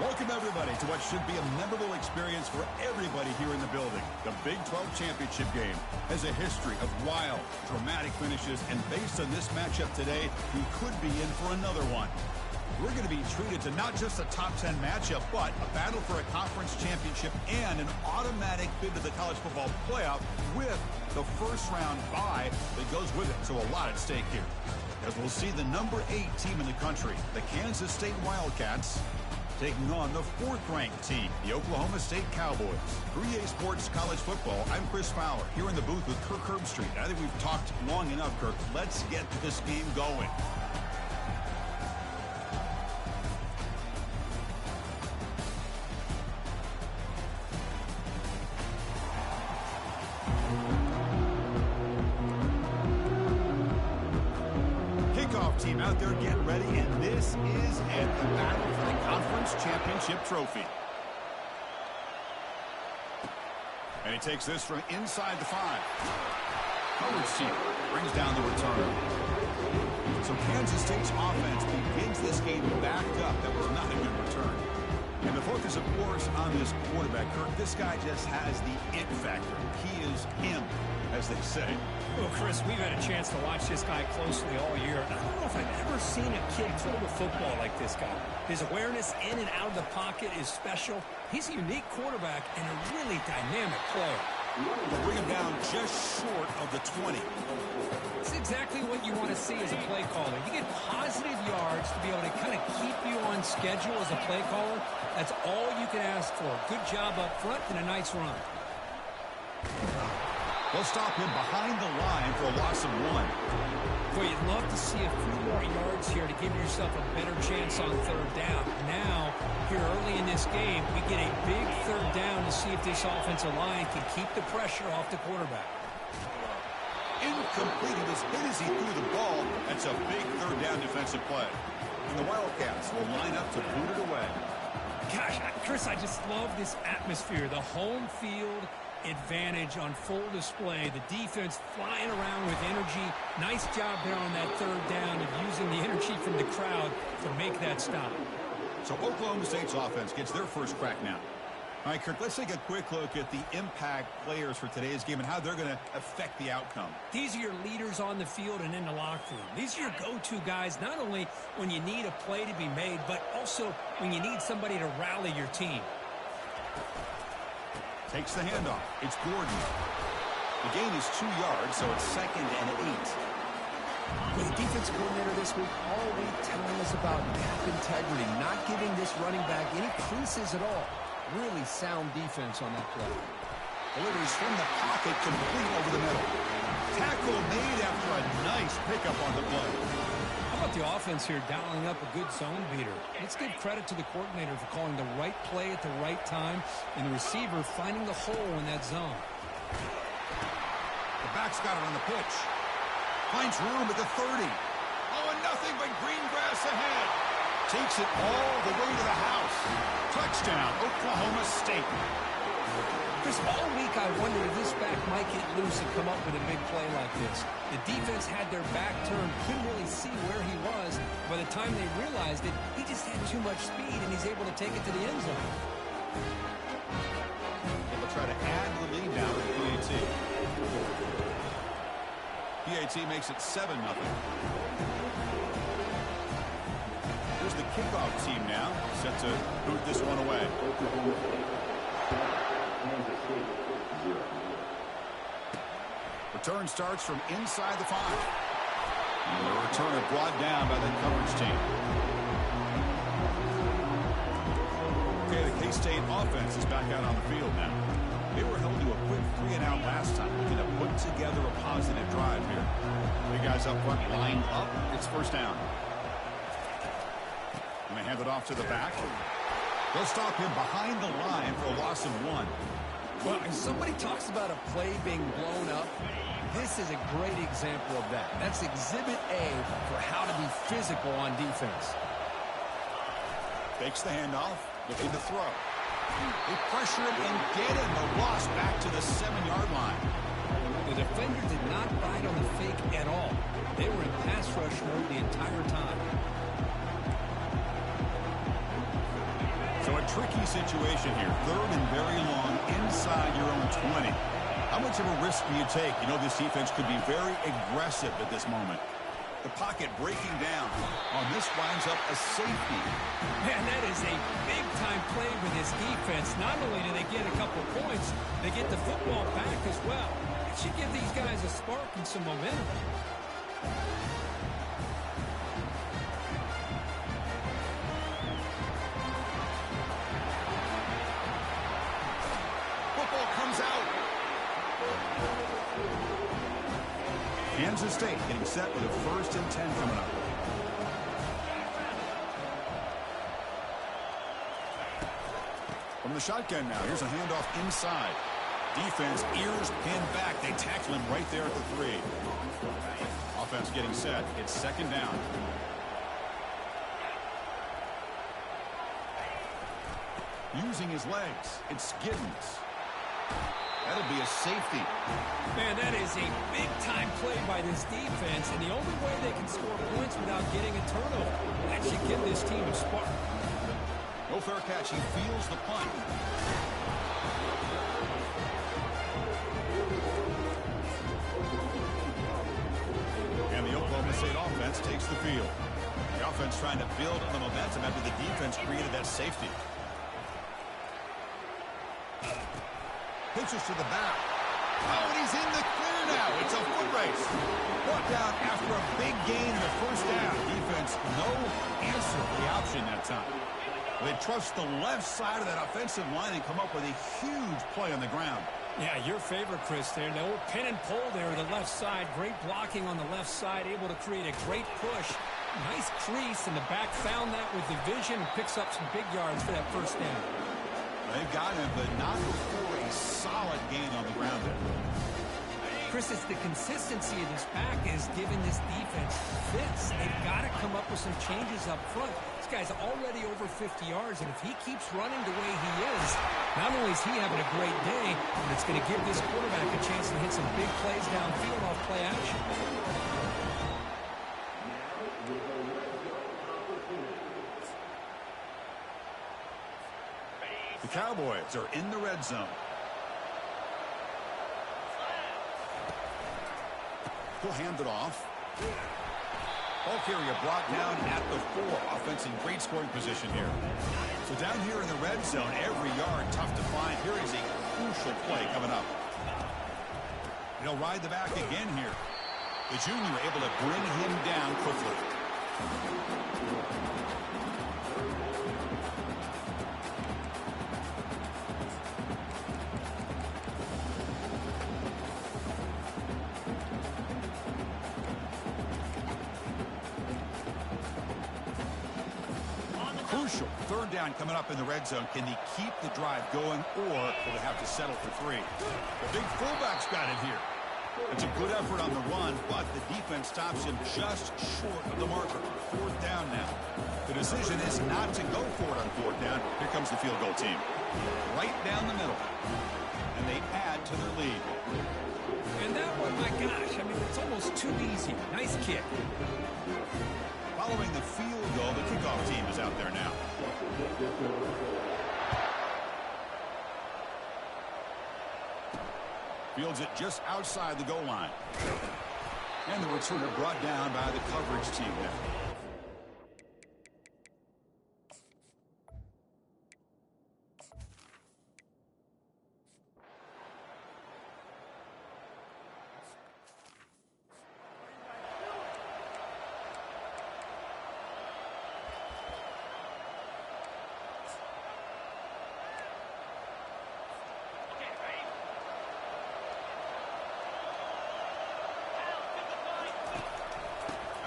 Welcome, everybody, to what should be a memorable experience for everybody here in the building. The Big 12 Championship game has a history of wild, dramatic finishes, and based on this matchup today, we could be in for another one. We're going to be treated to not just a top 10 matchup, but a battle for a conference championship and an automatic bid to the college football playoff with the first-round bye that goes with it. So a lot at stake here. As we'll see the number 8 team in the country, the Kansas State Wildcats, taking on the 4th-ranked team, the Oklahoma State Cowboys. For EA Sports College Football, I'm Chris Fowler, here in the booth with Kirk Herbstreit. I think we've talked long enough, Kirk. Let's get this game going. Team out there getting ready, and this is it, the battle for the conference championship trophy. And he takes this from inside the 5. Howard's team brings down the return. So Kansas State's offense begins this game backed up. That was not a good return. And the focus, of course, on this quarterback, Kirk. This guy just has the it factor. He is him, as they say. Well, Chris, we've had a chance to watch this guy closely all year. I don't know if I've ever seen a kid throw the football like this guy. His awareness in and out of the pocket is special. He's a unique quarterback and a really dynamic player. They'll bring him down just short of the 20. It's exactly what you want to see as a play caller. You get positive yards to be able to kind of keep you on schedule as a play caller. That's all you can ask for. Good job up front and a nice run. They'll stop him behind the line for a loss of 1. Well, you'd love to see a few more yards here to give yourself a better chance on 3rd down. Now, here early in this game, we get a big 3rd down to see if this offensive line can keep the pressure off the quarterback. Incomplete. He was hit as he threw the ball. That's a big 3rd down defensive play. And the Wildcats will line up to boot it away. Gosh, Chris, I just love this atmosphere. The home field advantage on full display. The defense flying around with energy. Nice job there on that 3rd down of using the energy from the crowd to make that stop. So Oklahoma State's offense gets their first crack now. All right, Kirk, let's take a quick look at the impact players for today's game and how they're going to affect the outcome. These are your leaders on the field and in the locker room. These are your go-to guys, not only when you need a play to be made, but also when you need somebody to rally your team. Takes the handoff. It's Gordon. The gain is 2 yards, so it's 2nd and 8. With the defensive coordinator this week, all week telling us about gap integrity, not giving this running back any creases at all. Really sound defense on that play. Delivers from the pocket, complete over the middle. Tackle made after a nice pickup on the play. How about the offense here dialing up a good zone beater? Let's give credit to the coordinator for calling the right play at the right time and the receiver finding the hole in that zone. The back's got it on the pitch. Finds room at the 30. Oh, and nothing but green grass ahead. Takes it all the way to the house. Touchdown, Oklahoma State. Chris, all week I wondered if this back might get loose and come up with a big play like this. The defense had their back turned, couldn't really see where he was. By the time they realized it, he just had too much speed, and he's able to take it to the end zone. They'll try to add the lead now to PAT. PAT makes it 7-0. Here's the kickoff team now, set to boot this one away. Return starts from inside the 5. And the returner brought down by the coverage team. Okay, the K-State offense is back out on the field now. They were held to a quick 3-and-out last time, looking to put together a positive drive here. The guys up front lined up. It's 1st down. And they hand it off to the back. They'll stop him behind the line for a loss of 1. Well, if somebody talks about a play being blown up, this is a great example of that. That's Exhibit A for how to be physical on defense. Takes the handoff, looking to throw. They pressure him and get him. The loss back to the 7-yard line. The defender did not bite on the fake at all. They were in pass rush mode the entire time. So tricky situation here. Third and very long inside your own 20. How much of a risk do you take? You know this defense could be very aggressive at this moment. The pocket breaking down. On this winds up a safety. Man, that is a big-time play with this defense. Not only do they get a couple points, they get the football back as well. It should give these guys a spark and some momentum. Football comes out. Kansas State getting set with a 1st and 10 coming up. From the shotgun now, here's a handoff inside. Defense, ears pinned back. They tackle him right there at the 3. Offense getting set. It's 2nd down. Using his legs. It's Giddens. That'll be a safety. Man, that is a big-time play by this defense, and the only way they can score points without getting a turnover. That should give this team a spark. No fair catch. He feels the punt. And the Oklahoma State offense takes the field. The offense trying to build on the momentum after the defense created that safety. Pitches to the back. Oh, and he's in the clear now. It's a foot race. Brought down after a big gain in the 1st down. Defense, no answer for the option that time. They trust the left side of that offensive line and come up with a huge play on the ground. Yeah, your favorite, Chris, there. The old pin and pull there, the left side. Great blocking on the left side, able to create a great push. Nice crease, and the back found that with the vision and picks up some big yards for that 1st down. They've got him, but not before a solid gain on the ground there. Chris, it's the consistency of this back is giving this defense fits. They've got to come up with some changes up front. This guy's already over 50 yards, and if he keeps running the way he is, not only is he having a great day, but it's going to give this quarterback a chance to hit some big plays downfield off play action. The Cowboys are in the red zone. He'll hand it off. Ball carrier brought down at the 4. Offense in great scoring position here. So down here in the red zone, every yard tough to find. Here is a crucial play coming up. And he'll ride the back again here. The junior able to bring him down quickly. Crucial 3rd down coming up in the red zone. Can he keep the drive going, or will they have to settle for 3? The big fullback's got it here. It's a good effort on the run, but the defense stops him just short of the marker. 4th down now. The decision is not to go for it on 4th down. Here comes the field goal team. Right down the middle. And they add to their lead. And that one, my gosh, I mean, it's almost too easy. Nice kick. Following the field goal, the kickoff team is out there now. Fields it just outside the goal line. And the returner brought down by the coverage team there.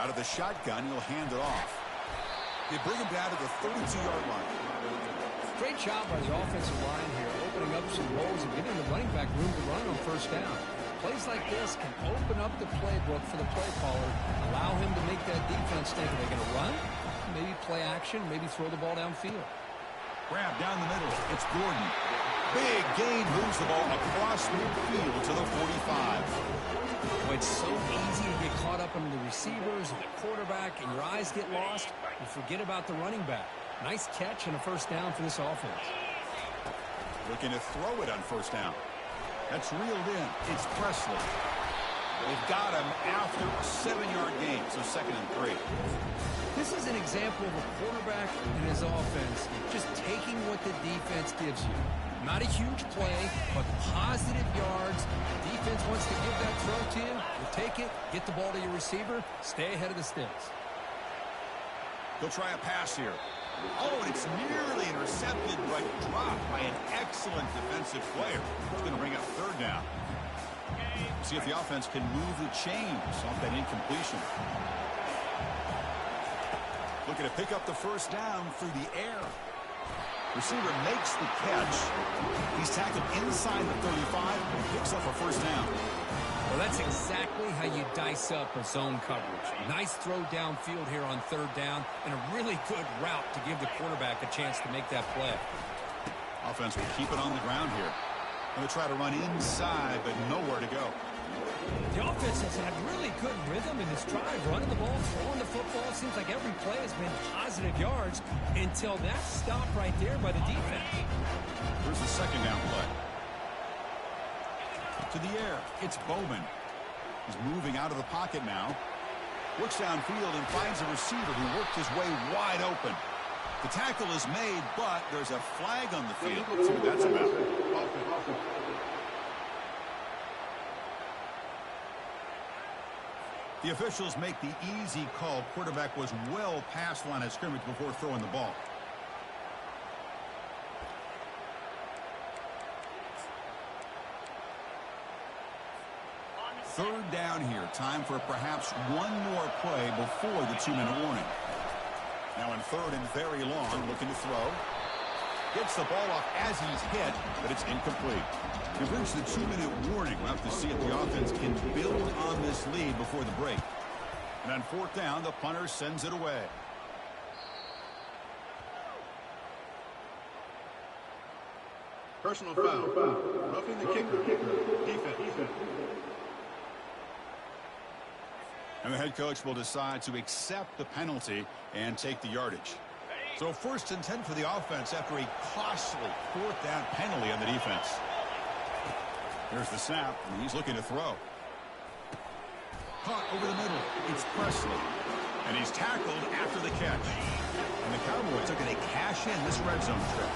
Out of the shotgun, he'll hand it off. They bring him down to the 32-yard line. Great job by the offensive line here, opening up some holes and giving the running back room to run on 1st down. Plays like this can open up the playbook for the play caller, allow him to make that defense think, are they going to run? Maybe play action, maybe throw the ball downfield. Grab down the middle. It's Gordon. Big gain, moves the ball across midfield to the 45. Oh, it's so easy to get caught up in the receivers and the quarterback, and your eyes get lost. You forget about the running back. Nice catch and a first down for this offense. Looking to throw it on first down. That's reeled in. It's Presley. They've got him after a 7-yard gain, so 2nd and 3. This is an example of a quarterback and his offense just taking what the defense gives you. Not a huge play, but positive yards. Defense wants to give that throw to you. You take it, get the ball to your receiver, stay ahead of the sticks. They'll try a pass here. Oh, and it's nearly intercepted, but dropped by an excellent defensive player. It's going to bring up 3rd down. See if the offense can move the chains off that incompletion. Looking to pick up the first down through the air. Receiver makes the catch. He's tackled inside the 35 and picks up a first down. Well, that's exactly how you dice up a zone coverage. Nice throw downfield here on 3rd down and a really good route to give the quarterback a chance to make that play. Offense will keep it on the ground here. Going to try to run inside, but nowhere to go. The offense has had really good rhythm in this drive. Running the ball, throwing the football. It seems like every play has been positive yards until that stop right there by the defense. Here's the 2nd down play. To the air. It's Bowman. He's moving out of the pocket now. Looks downfield and finds a receiver who worked his way wide open. The tackle is made, but there's a flag on the field. Let's see what that's about. The officials make the easy call. Quarterback was well past line of scrimmage before throwing the ball. Third down here. Time for perhaps one more play before the 2-minute warning. Now in 3rd and very long, looking to throw. Gets the ball off as he's hit, but it's incomplete. We've reached the 2-minute warning. We'll have to see if the offense can build on this lead before the break. And on 4th down, the punter sends it away. Personal foul. Roughing the kicker. Defense. And the head coach will decide to accept the penalty and take the yardage. So 1st and 10 for the offense after a costly 4th down penalty on the defense. Here's the snap, and he's looking to throw. Caught over the middle. It's Presley. And he's tackled after the catch. And the Cowboys are going to cash in this red zone trip.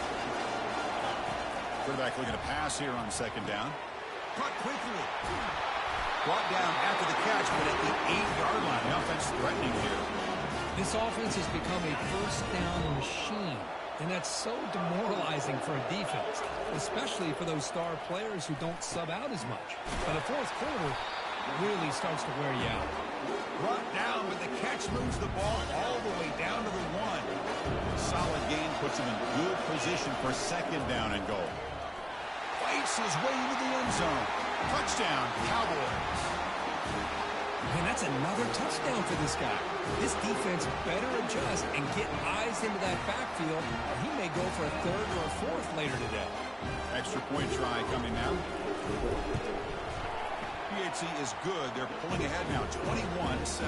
Quarterback looking to pass here on 2nd down. Caught quickly. Brought down after the catch, but at the 8-yard line. The offense threatening here. This offense has become a first down machine, and that's so demoralizing for a defense, especially for those star players who don't sub out as much. By the 4th quarter, it really starts to wear you out. Brought down, but the catch moves the ball all the way down to the 1. Solid gain puts him in good position for 2nd down and goal. Fights his way into the end zone. Touchdown, Cowboys. And that's another touchdown for this guy. This defense better adjust and get eyes into that backfield, or he may go for a 3rd or a 4th later today. Extra point try coming now. PAT is good. They're pulling ahead now, 21-7.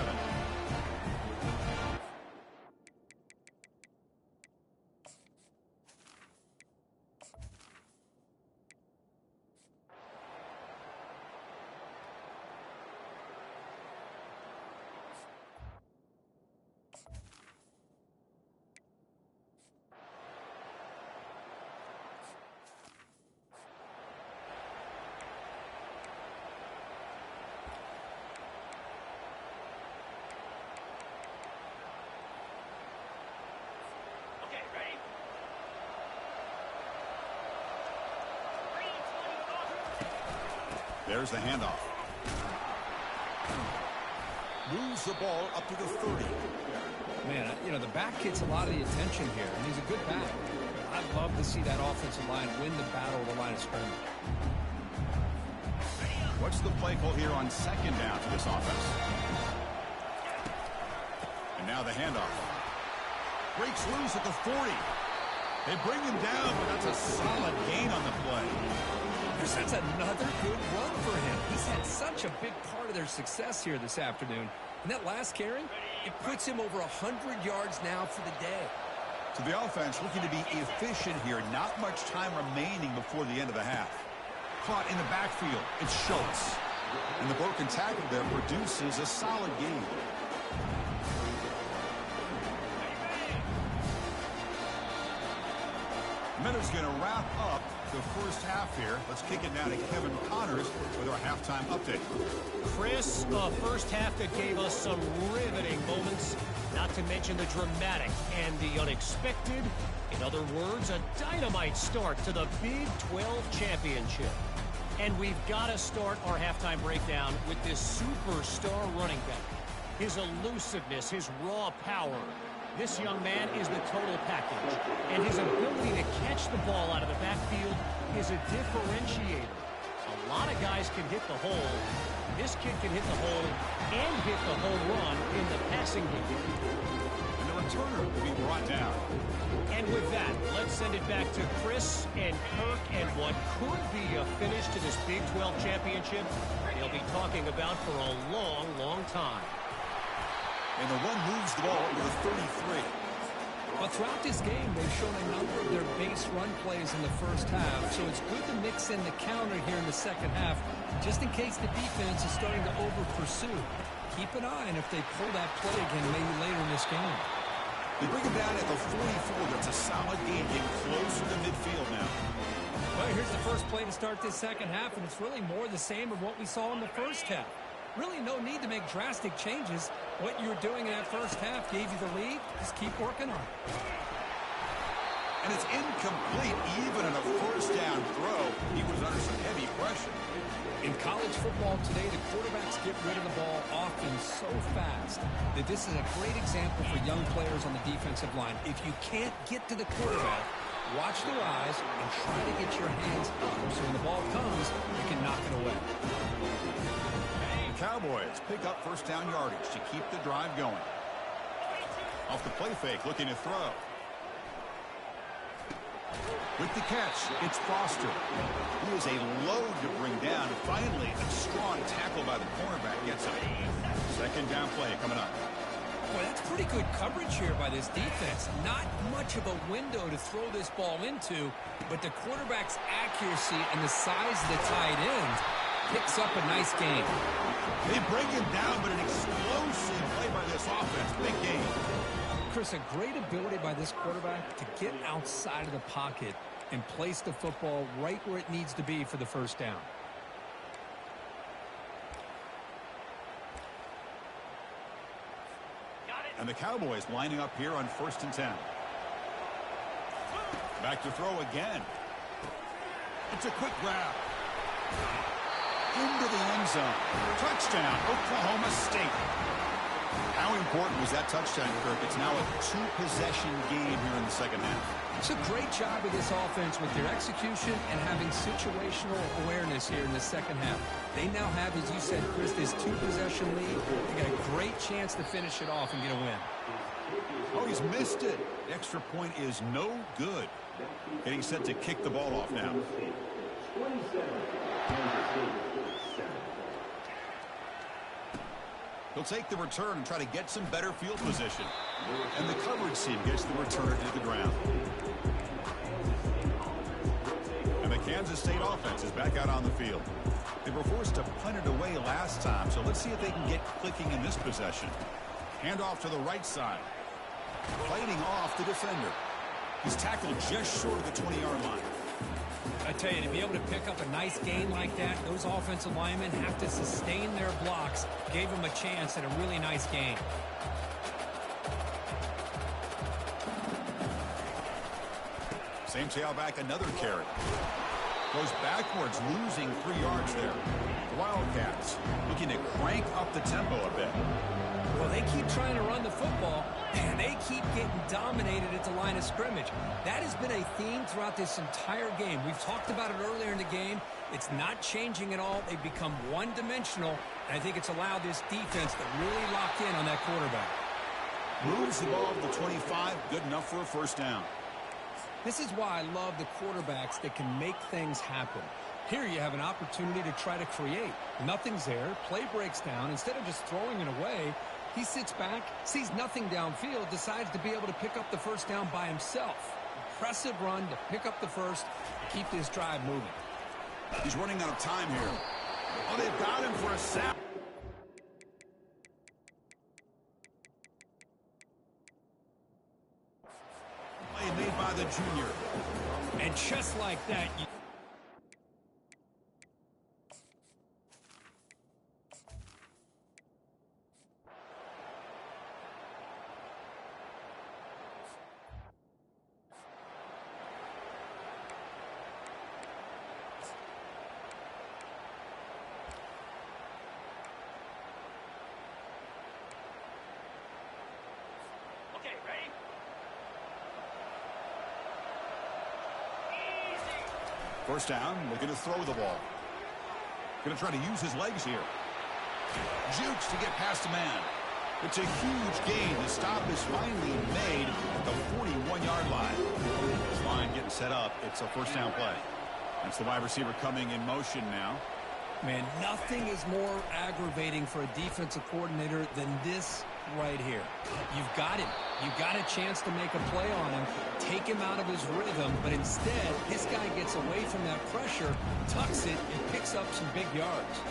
There's the handoff. Moves the ball up to the 30. Man, you know, the back gets a lot of the attention here, and he's a good back. I'd love to see that offensive line win the battle of the line of scrimmage. What's the play call here on 2nd down for this offense? And now the handoff. Breaks loose at the 40. They bring him down, but that's a solid gain on the play. That's another good run for him. He's had such a big part of their success here this afternoon. And that last carry, it puts him over 100 yards now for the day. So the offense looking to be efficient here. Not much time remaining before the end of the half. Caught in the backfield. It's Schultz. And the broken tackle there produces a solid gain. Minutes going to wrap up the first half here. Let's kick it now to Kevin Connors with our halftime update. Chris, a first half that gave us some riveting moments, not to mention the dramatic and the unexpected. In other words, a dynamite start to the Big 12 championship. And we've got to start our halftime breakdown with this superstar running back. His elusiveness, his raw power. This young man is the total package, and his ability to catch the ball out of the backfield is a differentiator. A lot of guys can hit the hole. This kid can hit the hole and hit the home run in the passing game. And the returner will be brought down. And with that, let's send it back to Chris and Kirk and what could be a finish to this Big 12 championship they'll be talking about for a long, long time. And the one moves the ball over the 33. Well, throughout this game, they've shown a number of their base run plays in the first half, so it's good to mix in the counter here in the second half, just in case the defense is starting to over-pursue. Keep an eye on if they pull that play again maybe later in this game. They bring him down at the 44. That's a solid gain, getting closer to midfield now. Well, here's the first play to start this second half, and it's really more the same of what we saw in the first half. Really no need to make drastic changes. What you were doing in that first half gave you the lead. Just keep working on it. And it's incomplete even in a first down throw. He was under some heavy pressure. In college football today, the quarterbacks get rid of the ball often so fast that this is a great example for young players on the defensive line. If you can't get to the quarterback, watch their eyes and try to get your hands up so when the ball comes, you can knock it away. Cowboys pick up first down yardage to keep the drive going. Off the play fake, looking to throw. With the catch, it's Foster. He is a load to bring down. Finally, a strong tackle by the cornerback gets him. Second down play coming up. Boy, that's pretty good coverage here by this defense. Not much of a window to throw this ball into, but the quarterback's accuracy and the size of the tight end picks up a nice game. They bring him down, but an explosive play by this offense. Big game. Chris, a great ability by this quarterback to get outside of the pocket and place the football right where it needs to be for the first down. And the Cowboys lining up here on 1st and 10. Back to throw again. It's a quick grab. Into the end zone. Touchdown, Oklahoma State. How important was that touchdown, Kirk? It's now a two-possession game here in the second half. It's a great job of this offense with their execution and having situational awareness here in the second half. They now have, as you said, Chris, this two-possession lead. They got a great chance to finish it off and get a win. Oh, he's missed it. The extra point is no good. Getting set to kick the ball off now. He'll take the return and try to get some better field position. And the coverage team gets the returner to the ground. And the Kansas State offense is back out on the field. They were forced to punt it away last time, so let's see if they can get clicking in this possession. Handoff to the right side. Fighting off the defender. He's tackled just short of the 20-yard line. I tell you, to be able to pick up a nice gain like that, those offensive linemen have to sustain their blocks. Gave them a chance at a really nice game. Same tailback, another carry. Goes backwards, losing 3 yards there. The Wildcats looking to crank up the tempo a bit. Well, they keep trying to run the football, and they keep getting dominated at the line of scrimmage. That has been a theme throughout this entire game. We've talked about it earlier in the game. It's not changing at all. They've become one-dimensional, and I think it's allowed this defense to really lock in on that quarterback. Moves the ball to the 25, good enough for a first down. This is why I love the quarterbacks that can make things happen. Here you have an opportunity to try to create. Nothing's there. Play breaks down. Instead of just throwing it away, He sits back, sees nothing downfield, decides to be able to pick up the first down by himself. Impressive run to pick up the first, keep this drive moving. He's running out of time here. Oh, they've got him for a sack. Play made by the junior. And just like that, Okay, ready? First down, looking to throw the ball. Going to try to use his legs here. Jukes to get past a man. It's a huge gain. The stop is finally made at the 41-yard line. This line getting set up. It's a first down play. That's the wide receiver coming in motion now. man, nothing is more aggravating for a defensive coordinator than this right here. You've got him. You've got a chance to make a play on him, take him out of his rhythm, but instead, this guy gets away from that pressure, tucks it, and picks up some big yards.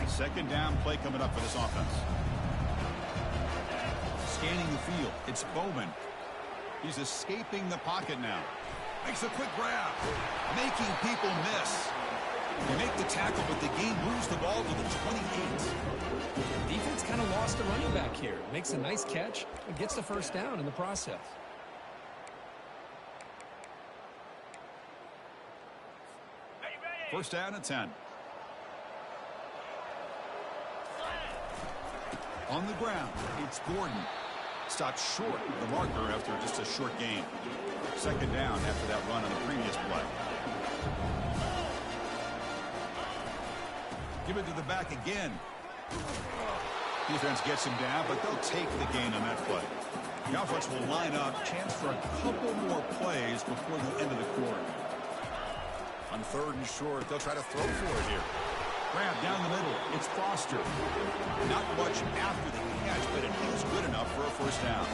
Second down play coming up for this offense. Scanning the field. It's Bowman. He's escaping the pocket now. Makes a quick grab. Making people miss. They make the tackle, but the game moves the ball to the 28. Defense kind of lost a running back here. Makes a nice catch and gets the first down in the process. First down at 10. On the ground, it's Gordon. Stopped short of the marker after just a short gain. Second down after that run on the previous play. Give it to the back again. Defense gets him down, but they'll take the gain on that play. The offense will line up. Chance for a couple more plays before the end of the quarter. On third and short, they'll try to throw for it here. Grab down the middle. It's Foster. Not much after the catch, but it is good enough for a first down.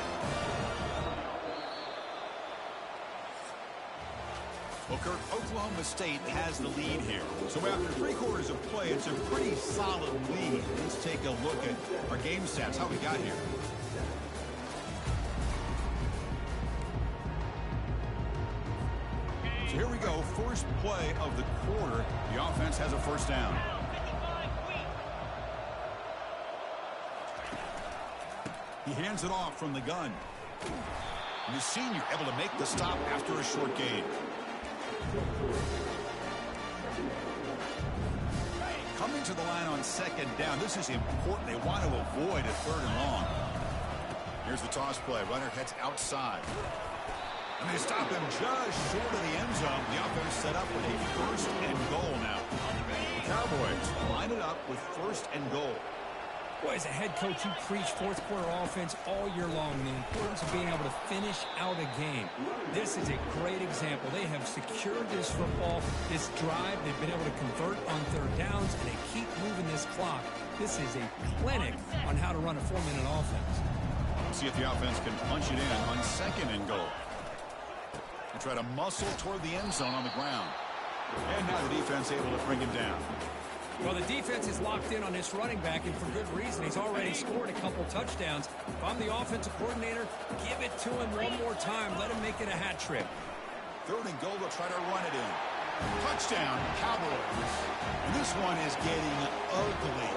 Well, Kirk, Oklahoma State has the lead here. So after 3/4 of play, it's a pretty solid lead. Let's take a look at our game stats, how we got here. So here we go, first play of the quarter. The offense has a first down. He hands it off from the gun. And the senior able to make the stop after a short gain. Coming to the line on second down. This is important. They want to avoid a third and long. Here's the toss play. Runner heads outside. And they stop him just short of the end zone. The offense set up with a first and goal now. The Cowboys line it up with first and goal. Boy, as a head coach, you preach fourth quarter offense all year long, the importance of being able to finish out a game. This is a great example. They have secured this football, this drive. They've been able to convert on third downs, and they keep moving this clock. This is a clinic on how to run a 4-minute offense. See if the offense can punch it in on second and goal. They try to muscle toward the end zone on the ground. And now the defense able to bring him down. Well, the defense is locked in on this running back, and for good reason. He's already scored a couple touchdowns. If I'm the offensive coordinator, give it to him one more time. Let him make it a hat trick. Third and goal, they'll try to run it in. Touchdown, Cowboys. And this one is getting ugly.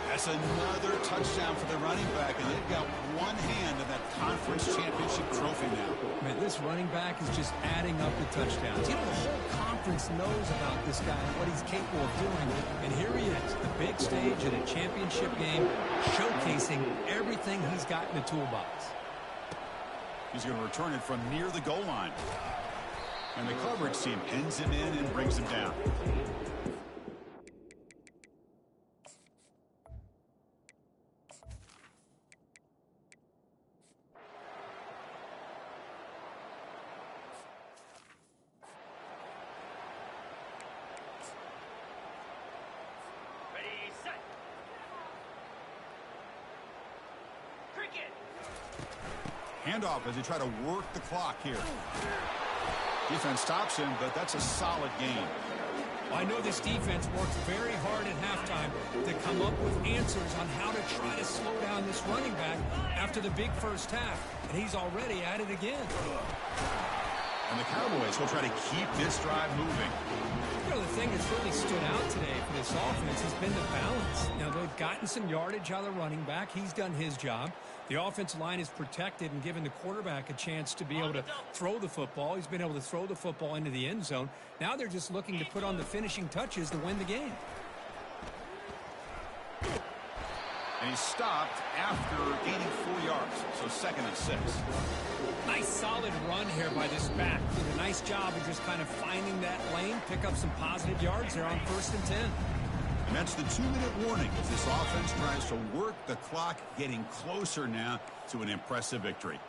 That's another touchdown for the running back, and they've got one hand in that conference championship trophy now. Man, this running back is just adding up the touchdowns. You know, the whole conference knows about this guy and what he's capable of doing. And here he is, the big stage in a championship game, showcasing everything he's got in the toolbox. He's going to return it from near the goal line. And the coverage team pins him in and brings him down. Handoff as they try to work the clock here. Defense stops him, but that's a solid gain. I know this defense worked very hard at halftime to come up with answers on how to try to slow down this running back after the big first half, and he's already at it again. And the Cowboys will try to keep this drive moving. You know, the thing that's really stood out today for this offense has been the balance. Now, they've gotten some yardage out of the running back. He's done his job. The offensive line is protected and given the quarterback a chance to be able to throw the football. He's been able to throw the football into the end zone. Now they're just looking to put on the finishing touches to win the game. And he stopped after gaining 4 yards, so 2nd and 6. Nice solid run here by this back. Did a nice job of just kind of finding that lane, pick up some positive yards there on 1st and 10. And that's the 2-minute warning as this offense tries to work the clock, getting closer now to an impressive victory.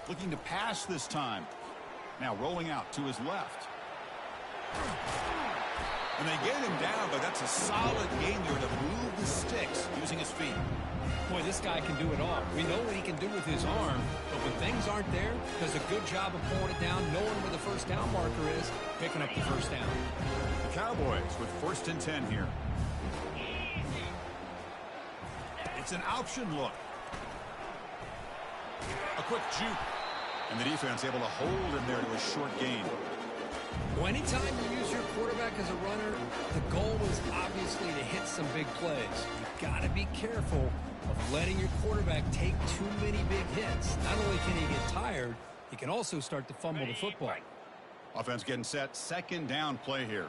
Looking to pass this time. Now rolling out to his left. And they get him down, but that's a solid game there to move the sticks using his feet. Boy, this guy can do it all. We know what he can do with his arm, but when things aren't there, does a good job of pulling it down, knowing where the first down marker is, picking up the first down. The Cowboys with 1st and 10 here. It's an option look. A quick juke. And the defense able to hold him there to a short gain. Well, anytime you use your quarterback as a runner, the goal is obviously to hit some big plays. You've got to be careful of letting your quarterback take too many big hits. Not only can he get tired, he can also start to fumble the football. Offense getting set. 2nd down play here.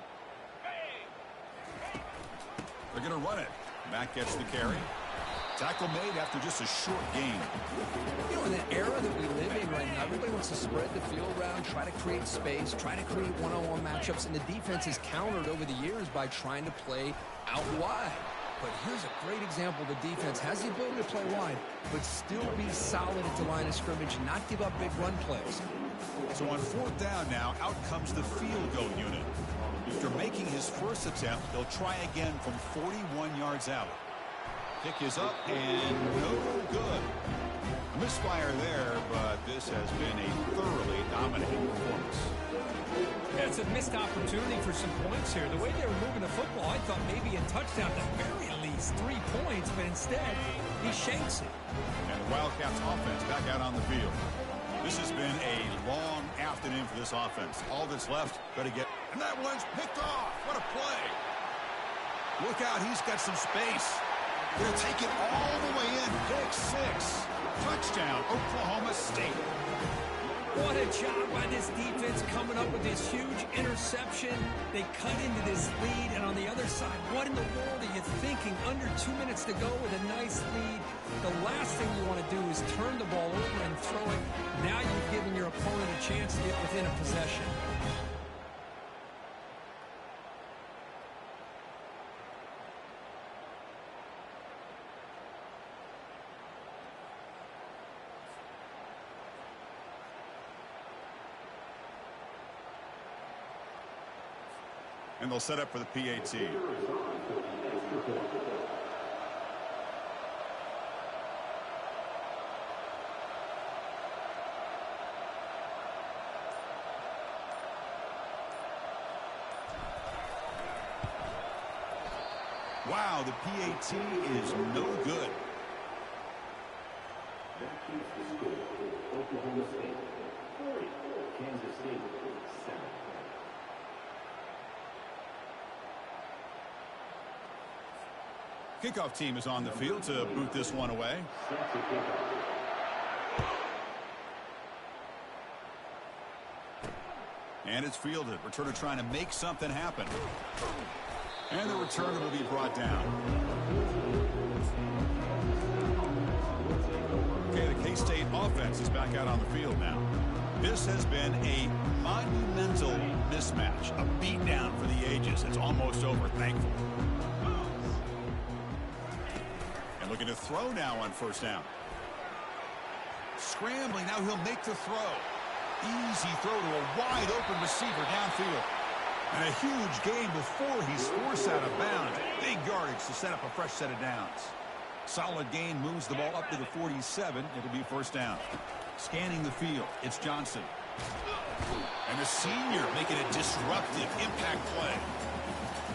They're going to run it. Back gets the carry. Tackle made after just a short gain. You know, in the era that we live in right now, everybody wants to spread the field around, try to create space, try to create one-on-one matchups, and the defense has countered over the years by trying to play out wide. But here's a great example. The defense has the ability to play wide, but still be solid at the line of scrimmage and not give up big run plays. So on 4th down now, out comes the field goal unit. After making his first attempt, they'll try again from 41 yards out. Kick is up and no good. Misfire there, but this has been a thoroughly dominating performance. Yeah, it's a missed opportunity for some points here. The way they were moving the football, I thought maybe a touchdown, at the very least 3 points, but instead he shakes it. And the Wildcats offense back out on the field. This has been a long afternoon for this offense. All that's left, got to get, and that one's picked off. What a play. Look out, he's got some space. They'll take it all the way in. Pick 6. Touchdown, Oklahoma State. What a job by this defense coming up with this huge interception. They cut into this lead, and on the other side, what in the world are you thinking? Under 2 minutes to go with a nice lead. The last thing you want to do is turn the ball over and throw it. Now you've given your opponent a chance to get within a possession. And they'll set up for the PAT. Wow, the PAT is no good. That keeps the score. Oklahoma State 40, Kansas State 7. Kickoff team is on the field to boot this one away. And it's fielded. Returner trying to make something happen. And the returner will be brought down. Okay, the K-State offense is back out on the field now. This has been a monumental mismatch, a beatdown for the ages. It's almost over, thankfully. And looking to throw now on 1st down. Scrambling, now he'll make the throw. Easy throw to a wide-open receiver downfield. And a huge gain before he's forced out of bounds. Big yardage to set up a fresh set of downs. Solid gain moves the ball up to the 47. It'll be first down. Scanning the field, it's Johnson. And the senior making a disruptive impact play.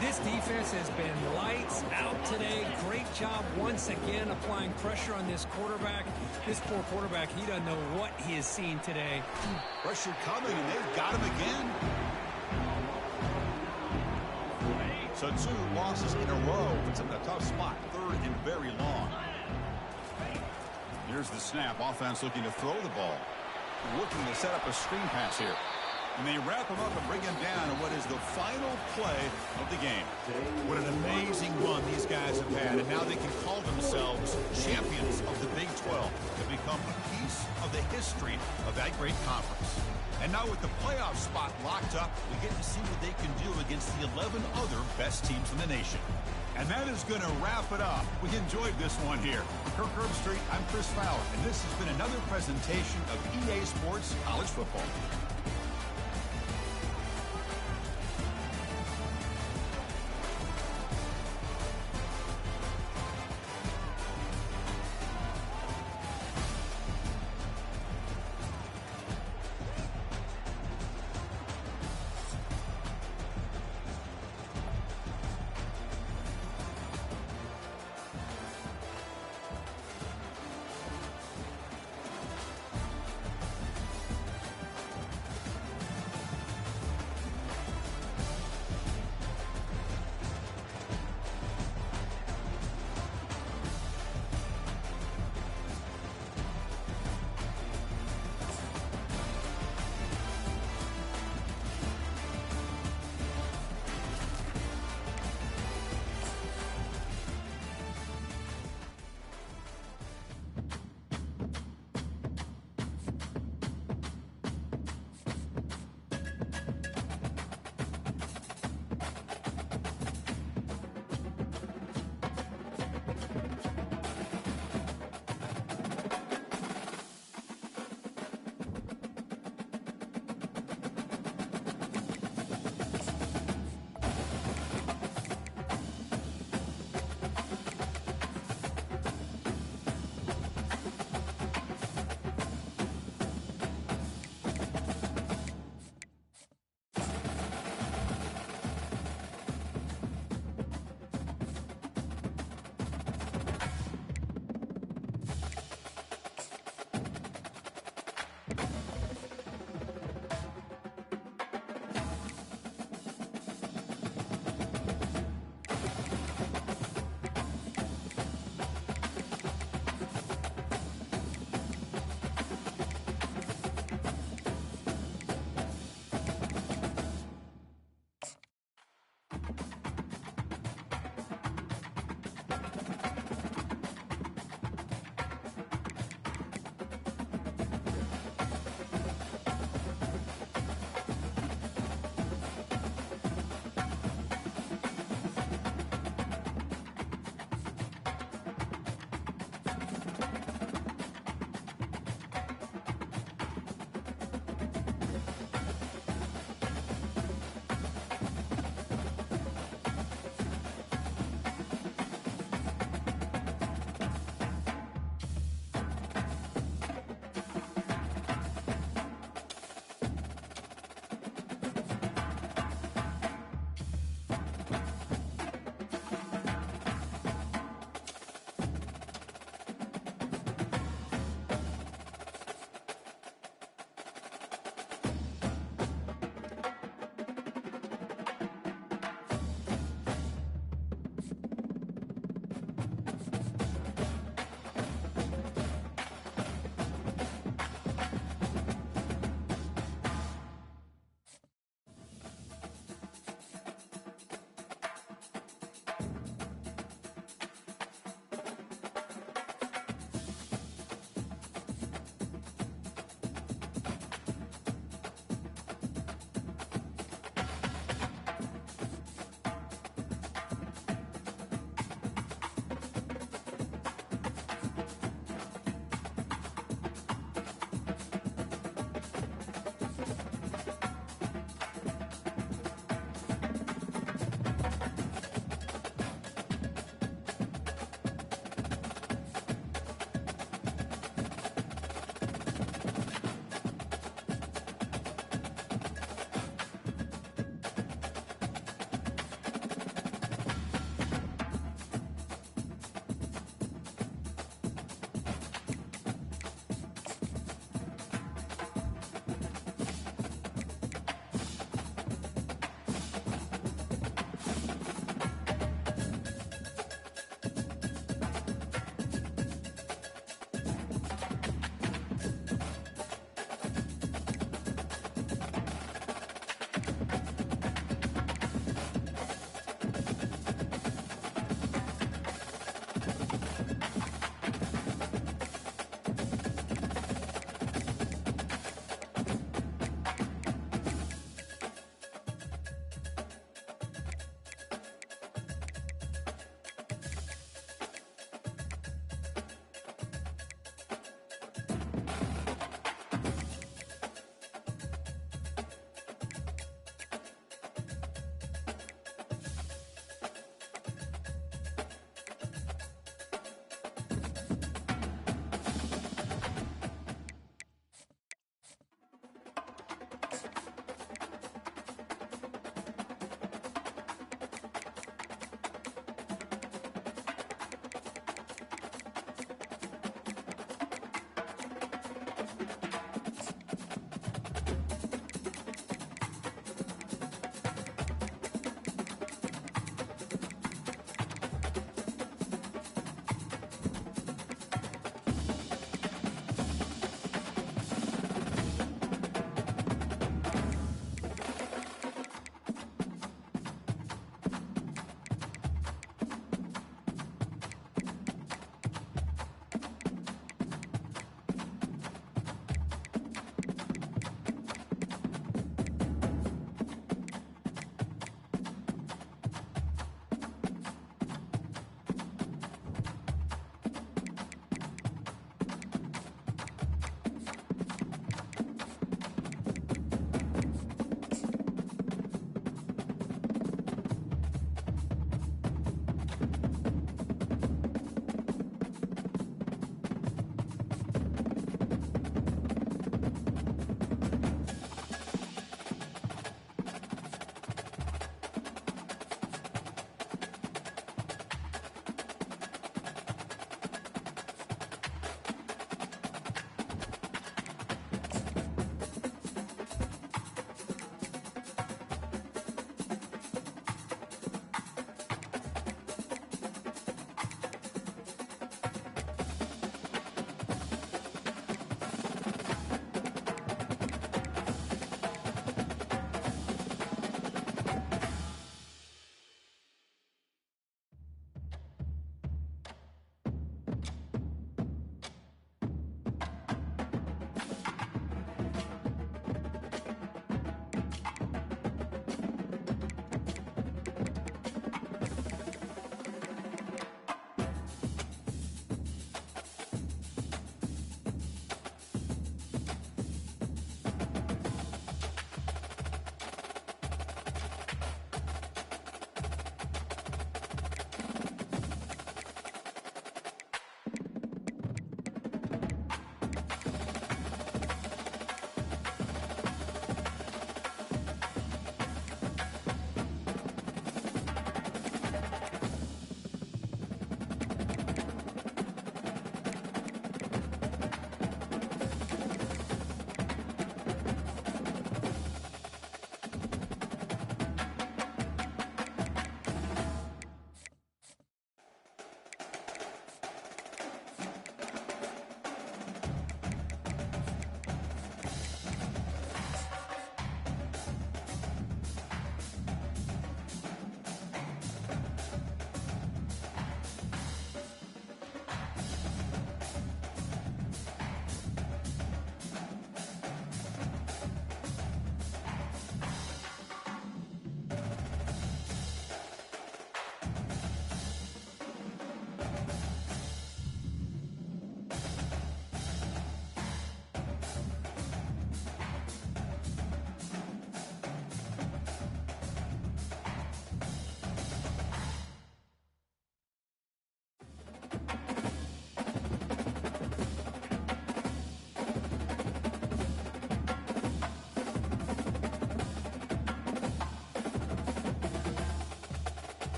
This defense has been lights out today. Great job once again applying pressure on this quarterback. This poor quarterback, he doesn't know what he has seen today. Pressure coming, and they've got him again. So 2 losses in a row. It's in a tough spot. 3rd and very long. Here's the snap. Offense looking to throw the ball. Looking to set up a screen pass here. And they wrap him up and bring him down in what is the final play of the game. What an amazing run these guys have had, and now they can call themselves champions of the Big 12. They've become a piece of the history of that great conference. And now with the playoff spot locked up, we get to see what they can do against the 11 other best teams in the nation. And that is going to wrap it up. We enjoyed this one here. For Kirk Herbstreit, I'm Chris Fowler, and this has been another presentation of EA Sports College Football.